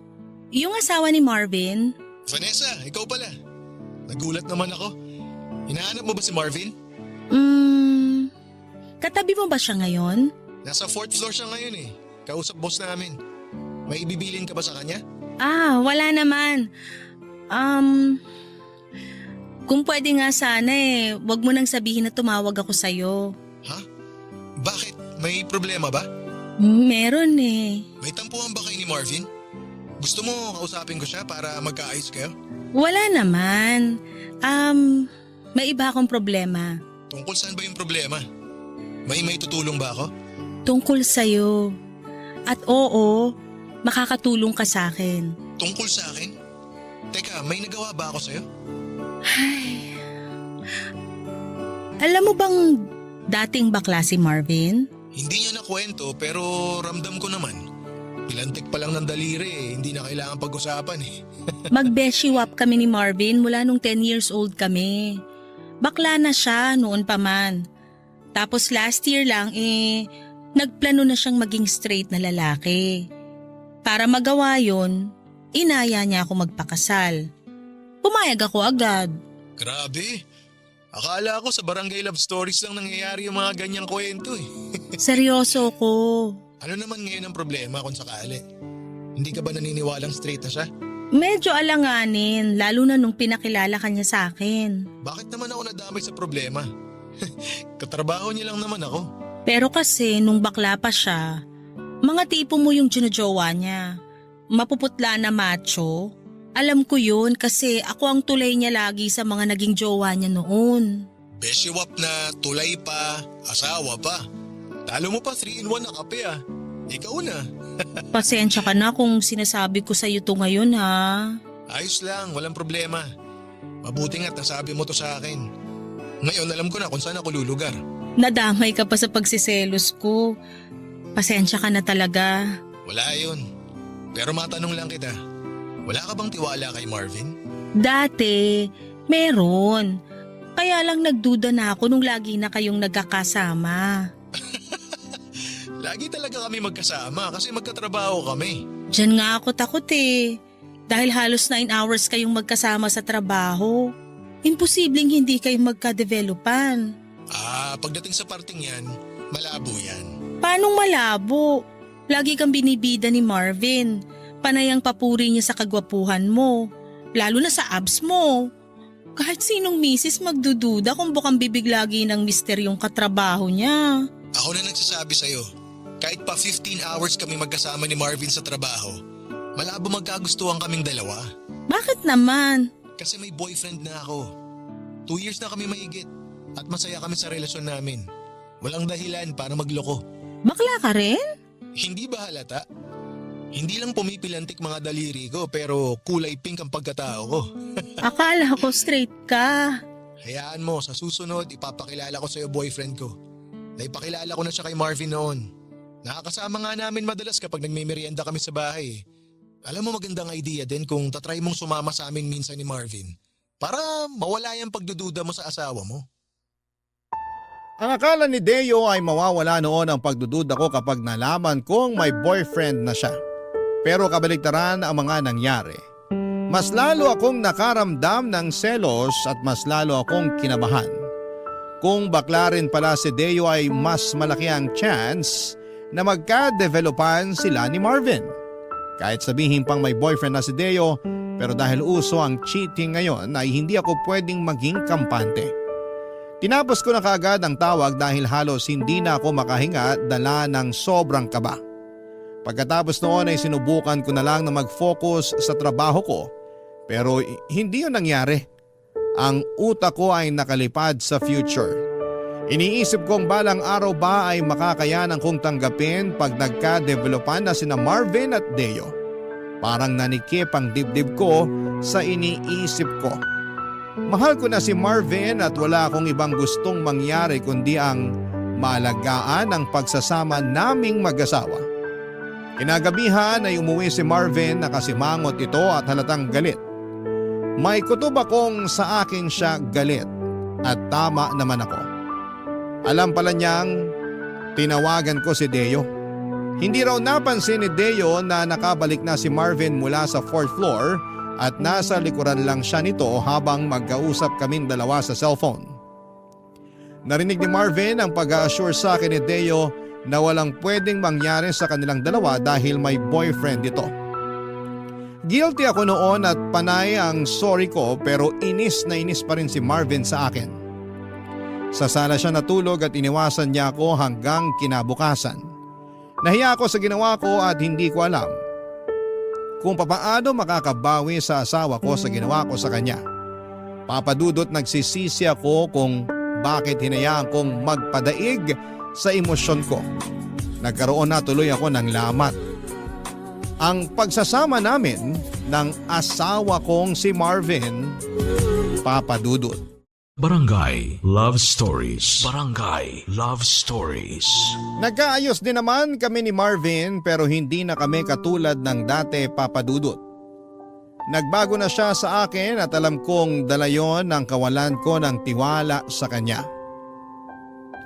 Yung asawa ni Marvin. Vanessa, ikaw pala. Nagulat naman ako. Hinahanap mo ba si Marvin? Katabi mo ba siya ngayon? Nasa 4th floor siya ngayon eh. Kausap boss namin. May ibibilin ka ba sa kanya? Wala naman. Kung pwede nga sana wag mo nang sabihin na tumawag ako sa'yo. Ha? Bakit? May problema ba? Meron May tampuhan ba kayo ni Marvin? Gusto mo kausapin ko siya para magkaayos kayo? Wala naman. May iba akong problema. Tungkol saan ba yung problema? May tutulong ba ako? Tungkol sa'yo. At oo, makakatulong ka sa akin. Tungkol sa akin? Teka, may nagawa ba ako sa'yo? Alam mo bang dating bakla si Marvin? Hindi niya nakwento pero ramdam ko naman. Pilantik pa lang ng daliri hindi na kailangan pag-usapan Mag-beshiwap kami ni Marvin mula nung 10 years old kami. Bakla na siya noon pa man. Tapos last year lang nagplano na siyang maging straight na lalaki. Para magawa yon, inaya niya ako magpakasal. Pumayag ako agad. Grabe. Akala ko sa barangay love stories lang nangyayari yung mga ganyang kwento Seryoso ko. Ano naman ngayon ang problema kung sakali? Hindi ka ba naniniwalang straight na siya? Medyo alanganin, lalo na nung pinakilala ka niya sa akin. Bakit naman ako nadamay sa problema? Katrabaho niya lang naman ako. Pero kasi nung bakla pa siya, mga tipo mo yung ginajowa niya. Mapuputla na macho. Alam ko yun kasi ako ang tulay niya lagi sa mga naging jowa niya noon. Beshiwap na, tulay pa, asawa pa. Talo mo pa 3-in-1 na kape Ikaw na. Pasensya ka na kung sinasabi ko sa'yo to ngayon ha. Ayos lang, walang problema. Mabuti nga't nasabi mo to sa akin. Ngayon alam ko na kung saan ako lulugar. Nadamay ka pa sa pagsiselos ko. Pasensya ka na talaga. Wala yun. Pero matanong lang kita, wala ka bang tiwala kay Marvin? Dati, meron. Kaya lang nagduda na ako nung lagi na kayong nagkakasama. Lagi talaga kami magkasama kasi magkatrabaho kami. Diyan nga ako takot Dahil halos 9 hours kayong magkasama sa trabaho. Imposibleng hindi kayo magka-developan. Pagdating sa parting yan, malabo yan. Paanong malabo? Lagi kang binibida ni Marvin. Panay ang papuri niya sa kagwapuhan mo. Lalo na sa abs mo. Kahit sinong misis magdududa kung bukang bibig lagi ng misteryong katrabaho niya. Ako na nagsasabi sa'yo, kahit pa 15 hours kami magkasama ni Marvin sa trabaho, malabo magkagustuhan kaming dalawa. Bakit naman? Kasi may boyfriend na ako. 2 years na kami mahigit at masaya kami sa relasyon namin. Walang dahilan para magloko. Bakla ka rin? Hindi ba halata? Hindi lang pumipilantik mga daliri ko pero kulay pink ang pagkatao ko. Akala ko straight ka. Hayaan mo, sa susunod ipapakilala ko sa'yo boyfriend ko. Naipakilala ko na siya kay Marvin noon. Nakakasama nga namin madalas kapag nagmimerienda kami sa bahay. Alam mo magandang idea din kung tatry mong sumama sa amin minsan ni Marvin para mawala yung pagdududa mo sa asawa mo. Ang akala ni Deo ay mawawala noon ang pagdududa ko kapag nalaman kong may boyfriend na siya. Pero kabaligtaran ang mga nangyari. Mas lalo akong nakaramdam ng selos at mas lalo akong kinabahan. Kung bakla rin pala si Deo ay mas malaki ang chance na magka-developan sila ni Marvin. Kahit sabihin pang may boyfriend na si Deo, pero dahil uso ang cheating ngayon ay hindi ako pwedeng maging kampante. Tinapos ko na kaagad ang tawag dahil halos hindi na ako makahinga dala ng sobrang kaba. Pagkatapos noon ay sinubukan ko na lang na mag-focus sa trabaho ko pero hindi yun nangyari. Ang utak ko ay nakalipad sa future. Iniisip kong balang araw ba ay makakayanan kong tanggapin pag nagka-developan na sina Marvin at Deo. Parang nanikip ang dibdib ko sa iniisip ko. Mahal ko na si Marvin at wala akong ibang gustong mangyari kundi ang maalagaan ang pagsasama naming mag-asawa. Kinagabihan ay umuwi si Marvin, nakasimangot ito at halatang galit. May kutob akong sa akin siya galit at tama naman ako. Alam pala niyang tinawagan ko si Deo. Hindi raw napansin ni Deo na nakabalik na si Marvin mula sa 4th floor at nasa likuran lang siya nito habang magkausap kaming dalawa sa cellphone. Narinig ni Marvin ang pag-a-assure sa akin ni Deo na walang pwedeng mangyari sa kanilang dalawa dahil may boyfriend ito. Guilty ako noon at panay ang sorry ko pero inis na inis pa rin si Marvin sa akin. Sa sala siya natulog at iniwasan niya ako hanggang kinabukasan. Nahiya ako sa ginawa ko at hindi ko alam kung papaano makakabawi sa asawa ko sa ginawa ko sa kanya. Papadudot nagsisisi ako kung bakit hinayaan kong magpadaig sa emosyon ko. Nagkaroon na tuloy ako ng lamat. Ang pagsasama namin ng asawa kong si Marvin, papadudot. Barangay Love Stories. Barangay Love Stories. Nagkaayos din naman kami ni Marvin pero hindi na kami katulad ng dati, Papa Dudut. Nagbago na siya sa akin at alam kong dala yon ng kawalan ko ng tiwala sa kanya.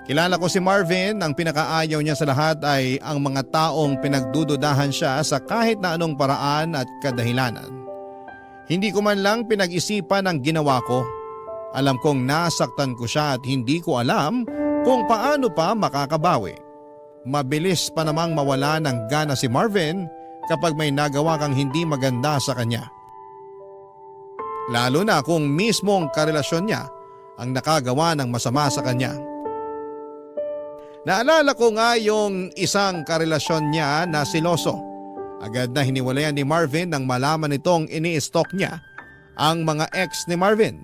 Kilala ko si Marvin, ang pinakaayaw niya sa lahat ay ang mga taong pinagdududahan siya sa kahit na anong paraan at kadahilanan. Hindi ko man lang pinag-isipan ang ginawa ko. Alam kong nasaktan ko siya at hindi ko alam kung paano pa makakabawi. Mabilis pa namang mawala ng gana si Marvin kapag may nagawa kang hindi maganda sa kanya. Lalo na kung mismong karelasyon niya ang nakagawa ng masama sa kanya. Naalala ko nga yung isang karelasyon niya na siloso. Agad na hiniwalayan ni Marvin nang malaman nitong ini-stalk niya ang mga ex ni Marvin.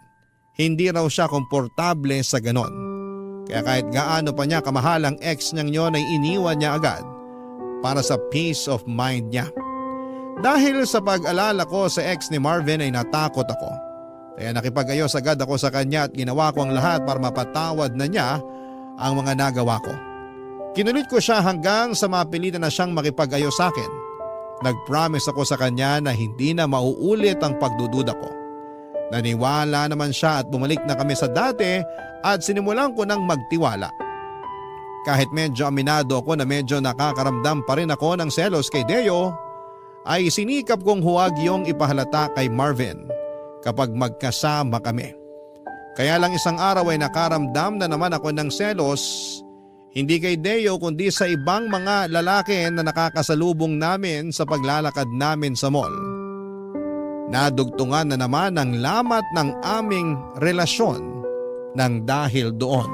Hindi raw siya komportable sa ganon. Kaya kahit gaano pa niya kamahal ang ex niyang yon ay iniwan niya agad para sa peace of mind niya. Dahil sa pag-alala ko sa ex ni Marvin ay natakot ako. Kaya nakipag-ayos agad ako sa kanya at ginawa ko ang lahat para mapatawad na niya ang mga nagawa ko. Kinulit ko siya hanggang sa mapilitan na siyang makipag-ayos sa akin. Nag-promise ako sa kanya na hindi na mauulit ang pagdududa ko. Naniwala naman siya at bumalik na kami sa dati at sinimulan ko ng magtiwala. Kahit medyo aminado ako na medyo nakakaramdam pa rin ako ng selos kay Deo, ay sinikap kong huwag yung ipahalata kay Marvin kapag magkasama kami. Kaya lang isang araw ay nakaramdam na naman ako ng selos, hindi kay Deo kundi sa ibang mga lalaki na nakakasalubong namin sa paglalakad namin sa mall. Nadugtungan na naman ang lamat ng aming relasyon nang dahil doon.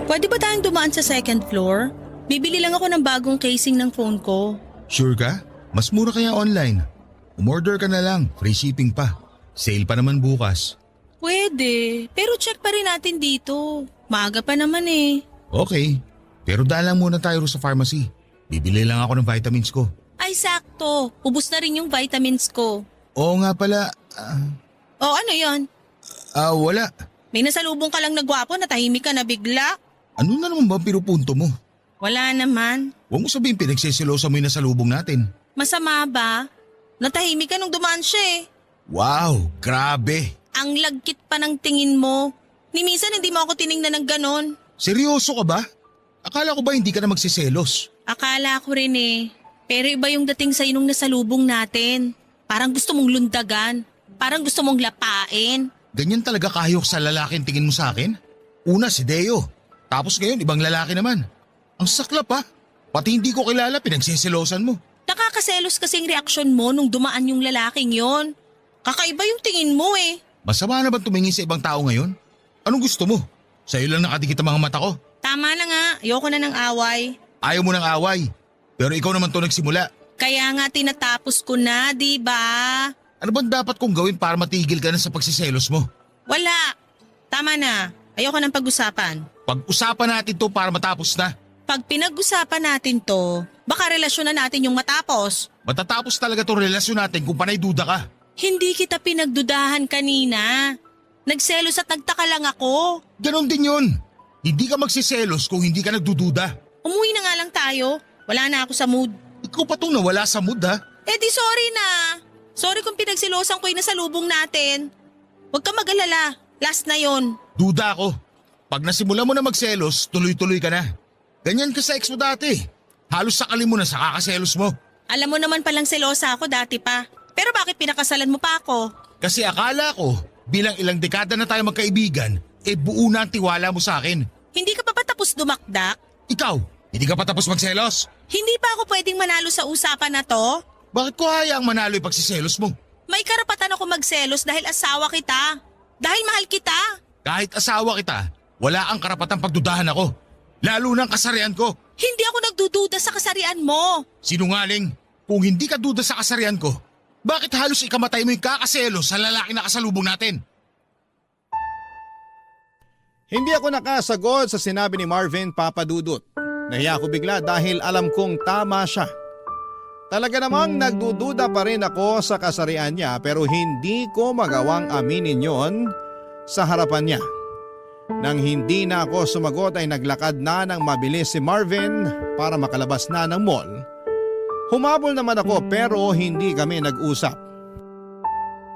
Pwede ba tayong dumaan sa second floor? Bibili lang ako ng bagong casing ng phone ko. Sure ka? Mas mura kaya online. Umorder ka na lang, free shipping pa. Sale pa naman bukas. Pwede, pero check pa rin natin dito. Maaga pa naman eh. Okay, pero daan lang muna tayo sa pharmacy. Bibili lang ako ng vitamins ko. Ay sakto, ubus na rin yung vitamins ko. Oo nga pala, O ano yon? wala. May nasalubong ka lang na gwapo na tahimik ka na bigla? Ano na naman ba ang pinupunto mo? Wala naman. Huwag mo sabihin pinagsisilosa mo yung nasalubong natin. Masama ba? Natahimik ka nung dumaan siya eh. Wow, grabe. Ang lagkit pa ng tingin mo. Ni minsan hindi mo ako tiningnan ng ganon. Seryoso ka ba? Akala ko ba hindi ka na magsiselos? Akala ko rin eh. Pero iba yung dating sa'yo nung nasalubong natin. Parang gusto mong lundagan. Parang gusto mong lapain. Ganyan talaga kahayok sa lalaki ang tingin mo sa akin? Una si Deo, tapos ngayon ibang lalaki naman. Ang saklap ha. Pati hindi ko kilala pinagsisilosan mo. Nakakaselos kasing reaksyon mo nung dumaan yung lalaking yon. Kakaiba yung tingin mo eh. Masama na ba tumingin sa ibang tao ngayon? Anong gusto mo? Sa'yo lang nakadikit ang mga mata ko. Tama na nga, ayoko na ng away. Ayaw mo ng away. Pero ikaw naman to nagsimula. Kaya nga tinatapos ko na, di ba? Ano bang dapat kong gawin para matigil ka na sa pagsiselos mo? Wala. Tama na. Ayoko ng pag-usapan. Pag-usapan natin to para matapos na. Pag pinag-usapan natin to, baka relasyon na natin yung matapos. Matatapos talaga tong relasyon natin kung panay duda ka. Hindi kita pinagdudahan kanina. Nagselos at nagtaka lang ako. Ganon din yun. Hindi ka magsiselos kung hindi ka nagdududa. Umuwi na nga lang tayo. Wala na ako sa mood. Ikaw pa tong nawala sa mood ha. Eh di sorry na. Sorry kung pinagsilosan ko yung nasalubong natin. Huwag ka mag-alala. Last na yon. Duda ako. Pag nasimula mo na magselos, tuloy-tuloy ka na. Ganyan ka sa ex mo dati. Halos sakali mo na sa kakaselos mo. Alam mo naman palang selosa ako dati pa. Pero bakit pinakasalan mo pa ako? Kasi akala ko, bilang ilang dekada na tayo magkaibigan, buo na ang tiwala mo sa akin. Hindi ka pa ba tapos dumakdak? Ikaw, hindi ka pa tapos magselos? Hindi pa ako pwedeng manalo sa usapan na to? Bakit ko hayaang manalo yung pagsiselos mo? May karapatan ako magselos dahil asawa kita. Dahil mahal kita. Kahit asawa kita, wala ang karapatang pagdudahan ako. Lalo ng kasarian ko. Hindi ako nagdududa sa kasarian mo. Sinungaling, kung hindi ka duda sa kasarian ko, bakit halos ikamatay mo yung kakaselos sa lalaki na kasalubong natin? Hindi ako nakasagot sa sinabi ni Marvin, Papa Dudut. Nahiya ako bigla dahil alam kong tama siya. Talaga namang nagdududa pa rin ako sa kasarian niya pero hindi ko magawang aminin yon sa harapan niya. Nang hindi na ako sumagot ay naglakad na ng mabilis si Marvin para makalabas na ng mall. Humabol naman ako pero hindi kami nag-usap.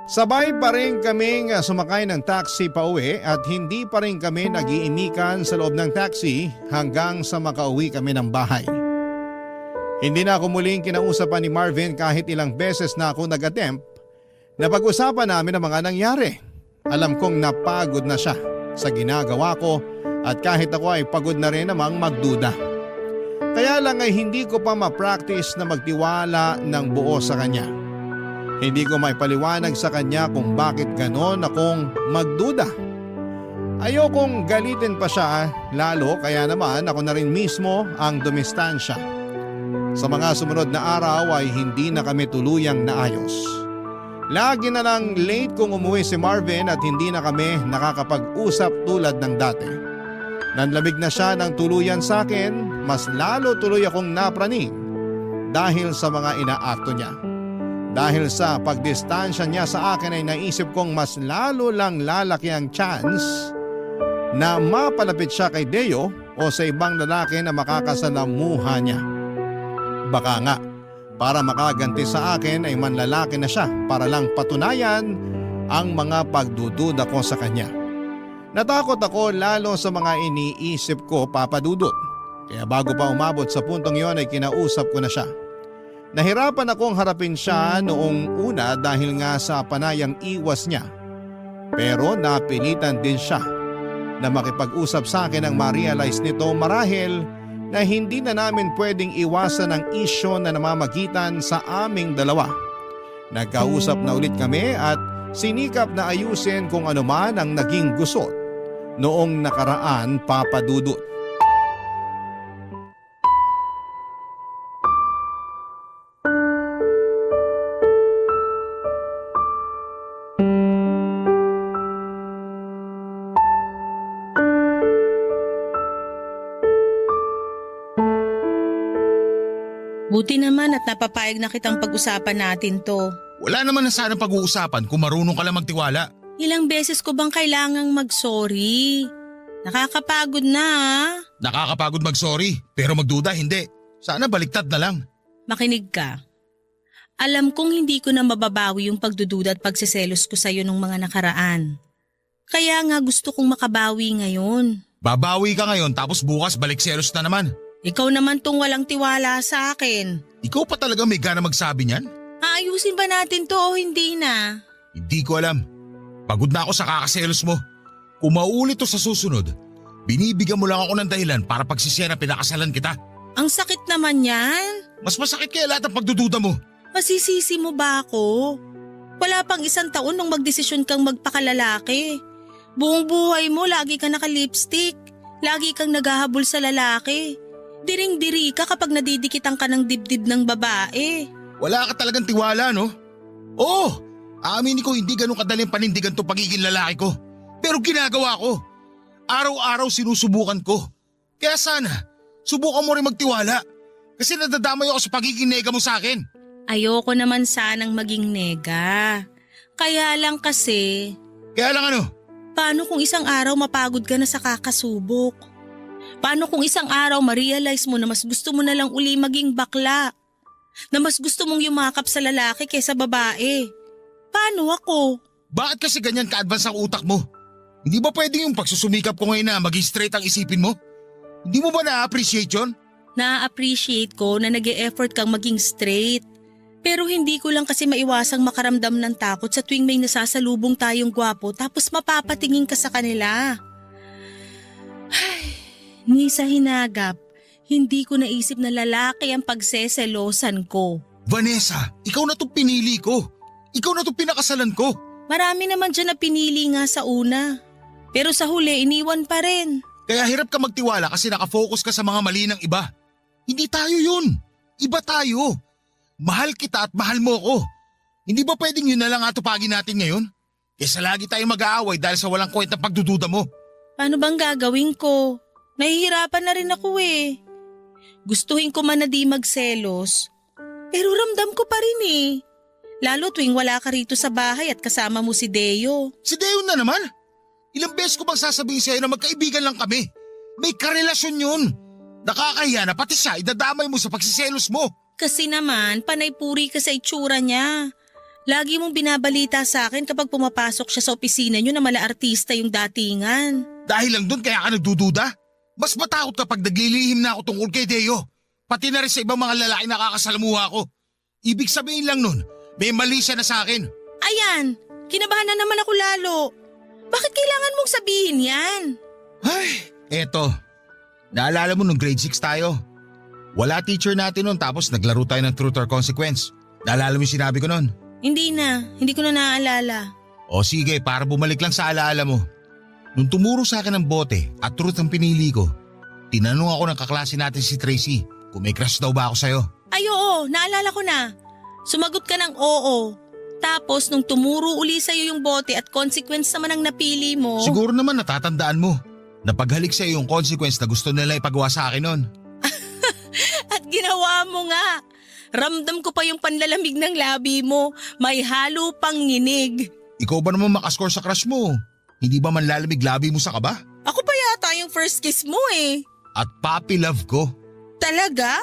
Sabay pa rin kaming sumakay ng taxi pa uwi at hindi pa rin kami nag-iimikan sa loob ng taxi hanggang sa makauwi kami ng bahay. Hindi na ako muling kinausapan ni Marvin kahit ilang beses na ako nag-attempt na pag-usapan namin ang mga nangyari. Alam kong napagod na siya sa ginagawa ko at kahit ako ay pagod na rin namang magduda. Kaya lang ay hindi ko pa ma-practice na magtiwala ng buo sa kanya. Hindi ko maipaliwanag sa kanya kung bakit ganon akong magduda. Ayokong galitin pa siya lalo kaya naman ako na rin mismo ang dumistansya. Sa mga sumunod na araw ay hindi na kami tuluyang naayos. Lagi na lang late kung umuwi si Marvin at hindi na kami nakakapag-usap tulad ng dati. Nanlamig na siya ng tuluyan sa akin, mas lalo tuloy akong napraning dahil sa mga inaakto niya. Dahil sa pagdistansya niya sa akin ay naisip kong mas lalo lang lalaki ang chance na mapalapit siya kay Deo o sa ibang lalaki na makakasalamuha niya. Baka nga, para makaganti sa akin ay manlalaki na siya para lang patunayan ang mga pagdududa ko sa kanya. Natakot ako lalo sa mga iniisip ko, Papa Dudut. Kaya bago pa umabot sa puntong yon ay kinausap ko na siya. Nahirapan akong harapin siya noong una dahil nga sa panayang iwas niya. Pero napilitan din siya na makipag-usap sa akin nang ma-realize nito marahil na hindi na namin pwedeng iwasan ang isyo na namamagitan sa aming dalawa. Nagkausap na ulit kami at sinikap na ayusin kung ano man ang naging gusot noong nakaraan, Papa Dudut. Buti naman at napapayag na kitang pag-usapan natin to. Wala naman na sana pag-uusapan kung marunong ka lang magtiwala. Ilang beses ko bang kailangang mag-sorry? Nakakapagod na ah. Nakakapagod mag-sorry, pero magduda hindi. Sana baliktad na lang. Makinig ka. Alam kong hindi ko na mababawi yung pagdududa at pagsiselos ko sa'yo nung mga nakaraan. Kaya nga gusto kong makabawi ngayon. Babawi ka ngayon tapos bukas balik selos na naman. Ikaw naman tong walang tiwala sa akin. Ikaw pa talaga may gana magsabi niyan? Aayusin ba natin to o hindi na? Hindi ko alam. Pagod na ako sa kakaselos mo. Kung mauulit to sa susunod, binibigyan mo lang ako ng dahilan para pagsisiya na pinakasalan kita. Ang sakit naman yan. Mas masakit kaya lahat ang pagdududa mo. Masisisi mo ba ako? Wala pang 1 taon nung magdesisyon kang magpakalalaki. Buong buhay mo lagi kang naka-lipstick. Lagi kang naghahabol sa lalaki. Diring-diri ka kapag nadidikitan ka ng dibdib ng babae. Wala ka talagang tiwala, no? Oo, aaminin ko hindi ganun kadaling panindigan to pagiging lalaki ko. Pero ginagawa ko. Araw-araw sinusubukan ko. Kaya sana, subukan mo rin magtiwala. Kasi nadadamay ako sa pagiging nega mo sa akin. Ayoko naman sanang maging nega. Kaya lang kasi, Kaya lang ano? paano kung isang araw mapagod ka na sa kakasubok? Paano kung isang araw ma-realize mo na mas gusto mo na lang uli maging bakla? Na mas gusto mong yumakap sa lalaki kaysa babae? Paano ako? Bakit kasi ganyan ka-advance ang utak mo? Hindi ba pwedeng yung pagsusumikap ko ngayon na maging straight ang isipin mo? Hindi mo ba na-appreciate yun? Na-appreciate ko na nag-e-effort kang maging straight. Pero hindi ko lang kasi maiwasang makaramdam ng takot sa tuwing may nasasalubong tayong gwapo tapos mapapatingin ka sa kanila. Ni sa hinagap, hindi ko naisip na lalaki ang pagseselosan ko. Vanessa, ikaw na to pinili ko. Ikaw na to pinakasalan ko. Marami naman dyan na pinili nga sa una. Pero sa huli, iniwan pa rin. Kaya hirap ka magtiwala kasi nakafocus ka sa mga mali ng iba. Hindi tayo yun. Iba tayo. Mahal kita at mahal mo ko. Hindi ba pwedeng yun na lang atupagin natin ngayon? Kesa lagi tayo mag-aaway dahil sa walang kwentang pagdududa mo. Paano bang gagawin ko? Nahihirapan na rin ako eh. Gustuhin ko man na di magselos, pero ramdam ko pa rin eh. Lalo tuwing wala ka rito sa bahay at kasama mo si Deo. Si Deo na naman? Ilang beses ko bang sasabihin sa'yo na magkaibigan lang kami? May karelasyon yun. Nakakahiya na pati siya idadamay mo sa pagsiselos mo. Kasi naman, panay-puri ka sa itsura niya. Lagi mong binabalita sa akin kapag pumapasok siya sa opisina niyo na mala artista yung datingan. Dahil lang doon kaya ka nagdududa? Mas matakot kapag naglilihim na ako tungkol kay Deo. Pati na rin sa ibang mga lalaki na kakasalamuha ko. Ibig sabihin lang nun, may mali siya na sa akin. Ayan, kinabahan na naman ako lalo. Bakit kailangan mong sabihin yan? Ay, eto. Naalala mo nung grade 6 tayo? Wala teacher natin nun tapos naglaro tayo ng truth or consequence. Naalala mo yung sinabi ko nun? Hindi ko na naaalala. O sige, para bumalik lang sa alaala mo. Nung tumuro sa akin ng bote at truth ang pinili ko, tinanong ako ng kaklase natin si Tracy kung may crush daw ba ako sa'yo. Ay oo, naalala ko na. Sumagot ka ng oo. Tapos nung tumuro uli sa'yo yung bote at consequence naman ang napili mo. Siguro naman natatandaan mo. Napaghalik sa'yo yung consequence na gusto nila ipagawa sa akin nun. At ginawa mo nga. Ramdam ko pa yung panlalamig ng labi mo. May halo pang nginig. Ikaw ba naman makascore sa crush mo? Hindi ba manlalamig labi mo sa kaba? Ako pa yata yung first kiss mo eh. At puppy love ko. Talaga?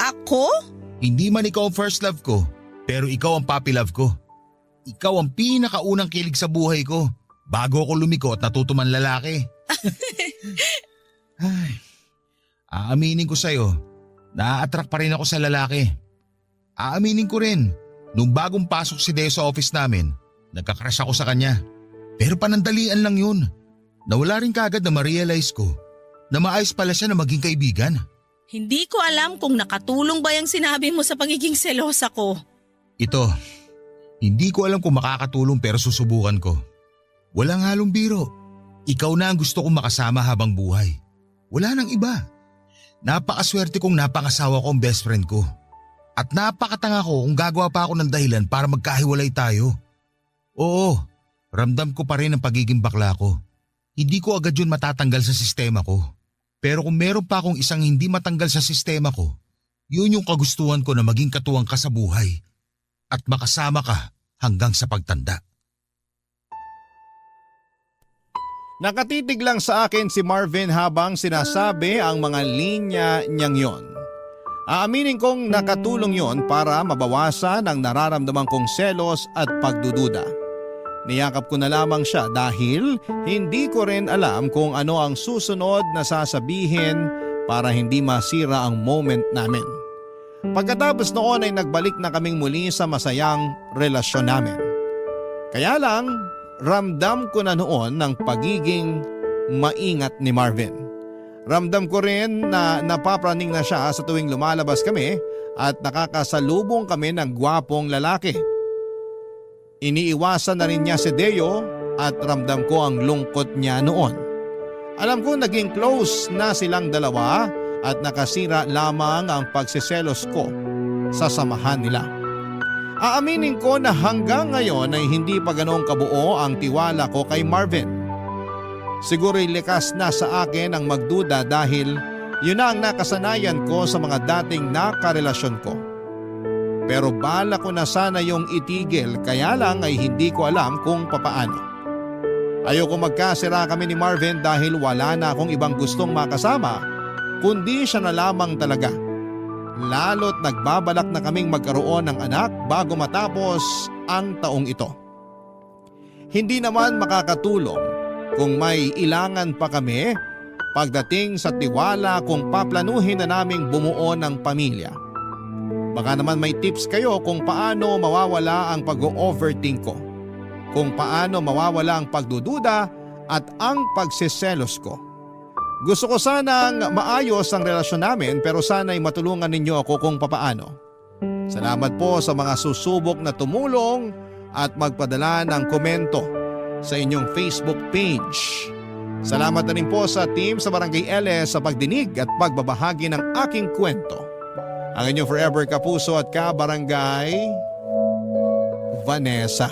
Ako? Hindi man ikaw ang first love ko, pero ikaw ang puppy love ko. Ikaw ang pinakaunang kilig sa buhay ko bago ako lumiko at natuto man lalaki. Ay, aaminin ko sa'yo, na-attract pa rin ako sa lalaki. Aaminin ko rin, nung bagong pasok si Deo sa office namin, nagkakrush ako sa kanya. Pero panandalian lang yun. Nawala rin kagad na ma-realize ko na maayos pala siya na maging kaibigan. Hindi ko alam kung nakatulong ba yung sinabi mo sa pagiging selosa ko. Ito, hindi ko alam kung makakatulong pero susubukan ko. Walang halong biro. Ikaw na ang gusto kong makasama habang buhay. Wala nang iba. Napakaswerte kong napangasawa ko ang best friend ko. At napakatanga ko kung gagawa pa ako ng dahilan para magkahiwalay tayo. Oo, ramdam ko pa rin ang pagiging bakla ko. Hindi ko agad yun matatanggal sa sistema ko. Pero kung meron pa akong isang hindi matanggal sa sistema ko, yun yung kagustuhan ko na maging katuwang ka sa buhay at makasama ka hanggang sa pagtanda. Nakatitig lang sa akin si Marvin habang sinasabi ang mga linya niyang yon. Aaminin kong nakatulong yon para mabawasan ang nararamdaman kong selos at pagdududa. Niyakap ko na lamang siya dahil hindi ko rin alam kung ano ang susunod na sasabihin para hindi masira ang moment namin. Pagkatapos noon ay nagbalik na kaming muli sa masayang relasyon namin. Kaya lang, ramdam ko na noon ng pagiging maingat ni Marvin. Ramdam ko rin na napapraning na siya sa tuwing lumalabas kami at nakakasalubong kami ng gwapong lalaki. Iniiwasan na rin niya si Deo at ramdam ko ang lungkot niya noon. Alam ko naging close na silang dalawa at nakasira lamang ang pagsiselos ko sa samahan nila. Aaminin ko na hanggang ngayon ay hindi pa ganoong kabuo ang tiwala ko kay Marvin. Siguro'y likas na sa akin ang magduda dahil yun na ang nakasanayan ko sa mga dating nakarelasyon ko. Pero bala ko na sana yung itigil kaya lang ay hindi ko alam kung papaano. Ayoko magkasira kami ni Marvin dahil wala na akong ibang gustong makasama kundi siya na lamang talaga. Lalo't nagbabalak na kaming magkaroon ng anak bago matapos ang taong ito. Hindi naman makakatulong kung may ilangan pa kami pagdating sa tiwala kung paplanuhin na naming bumuo ng pamilya. Baka naman may tips kayo kung paano mawawala ang pag-overthink ko. Kung paano mawawala ang pagdududa at ang pagsiselos ko. Gusto ko sanang maayos ang relasyon namin pero sana'y matulungan ninyo ako kung papaano. Salamat po sa mga susubok na tumulong at magpadala ng komento sa inyong Facebook page. Salamat na rin po sa team sa Barangay LS sa pagdinig at pagbabahagi ng aking kwento. Ang inyong forever kapuso at kabarangay, Vanessa.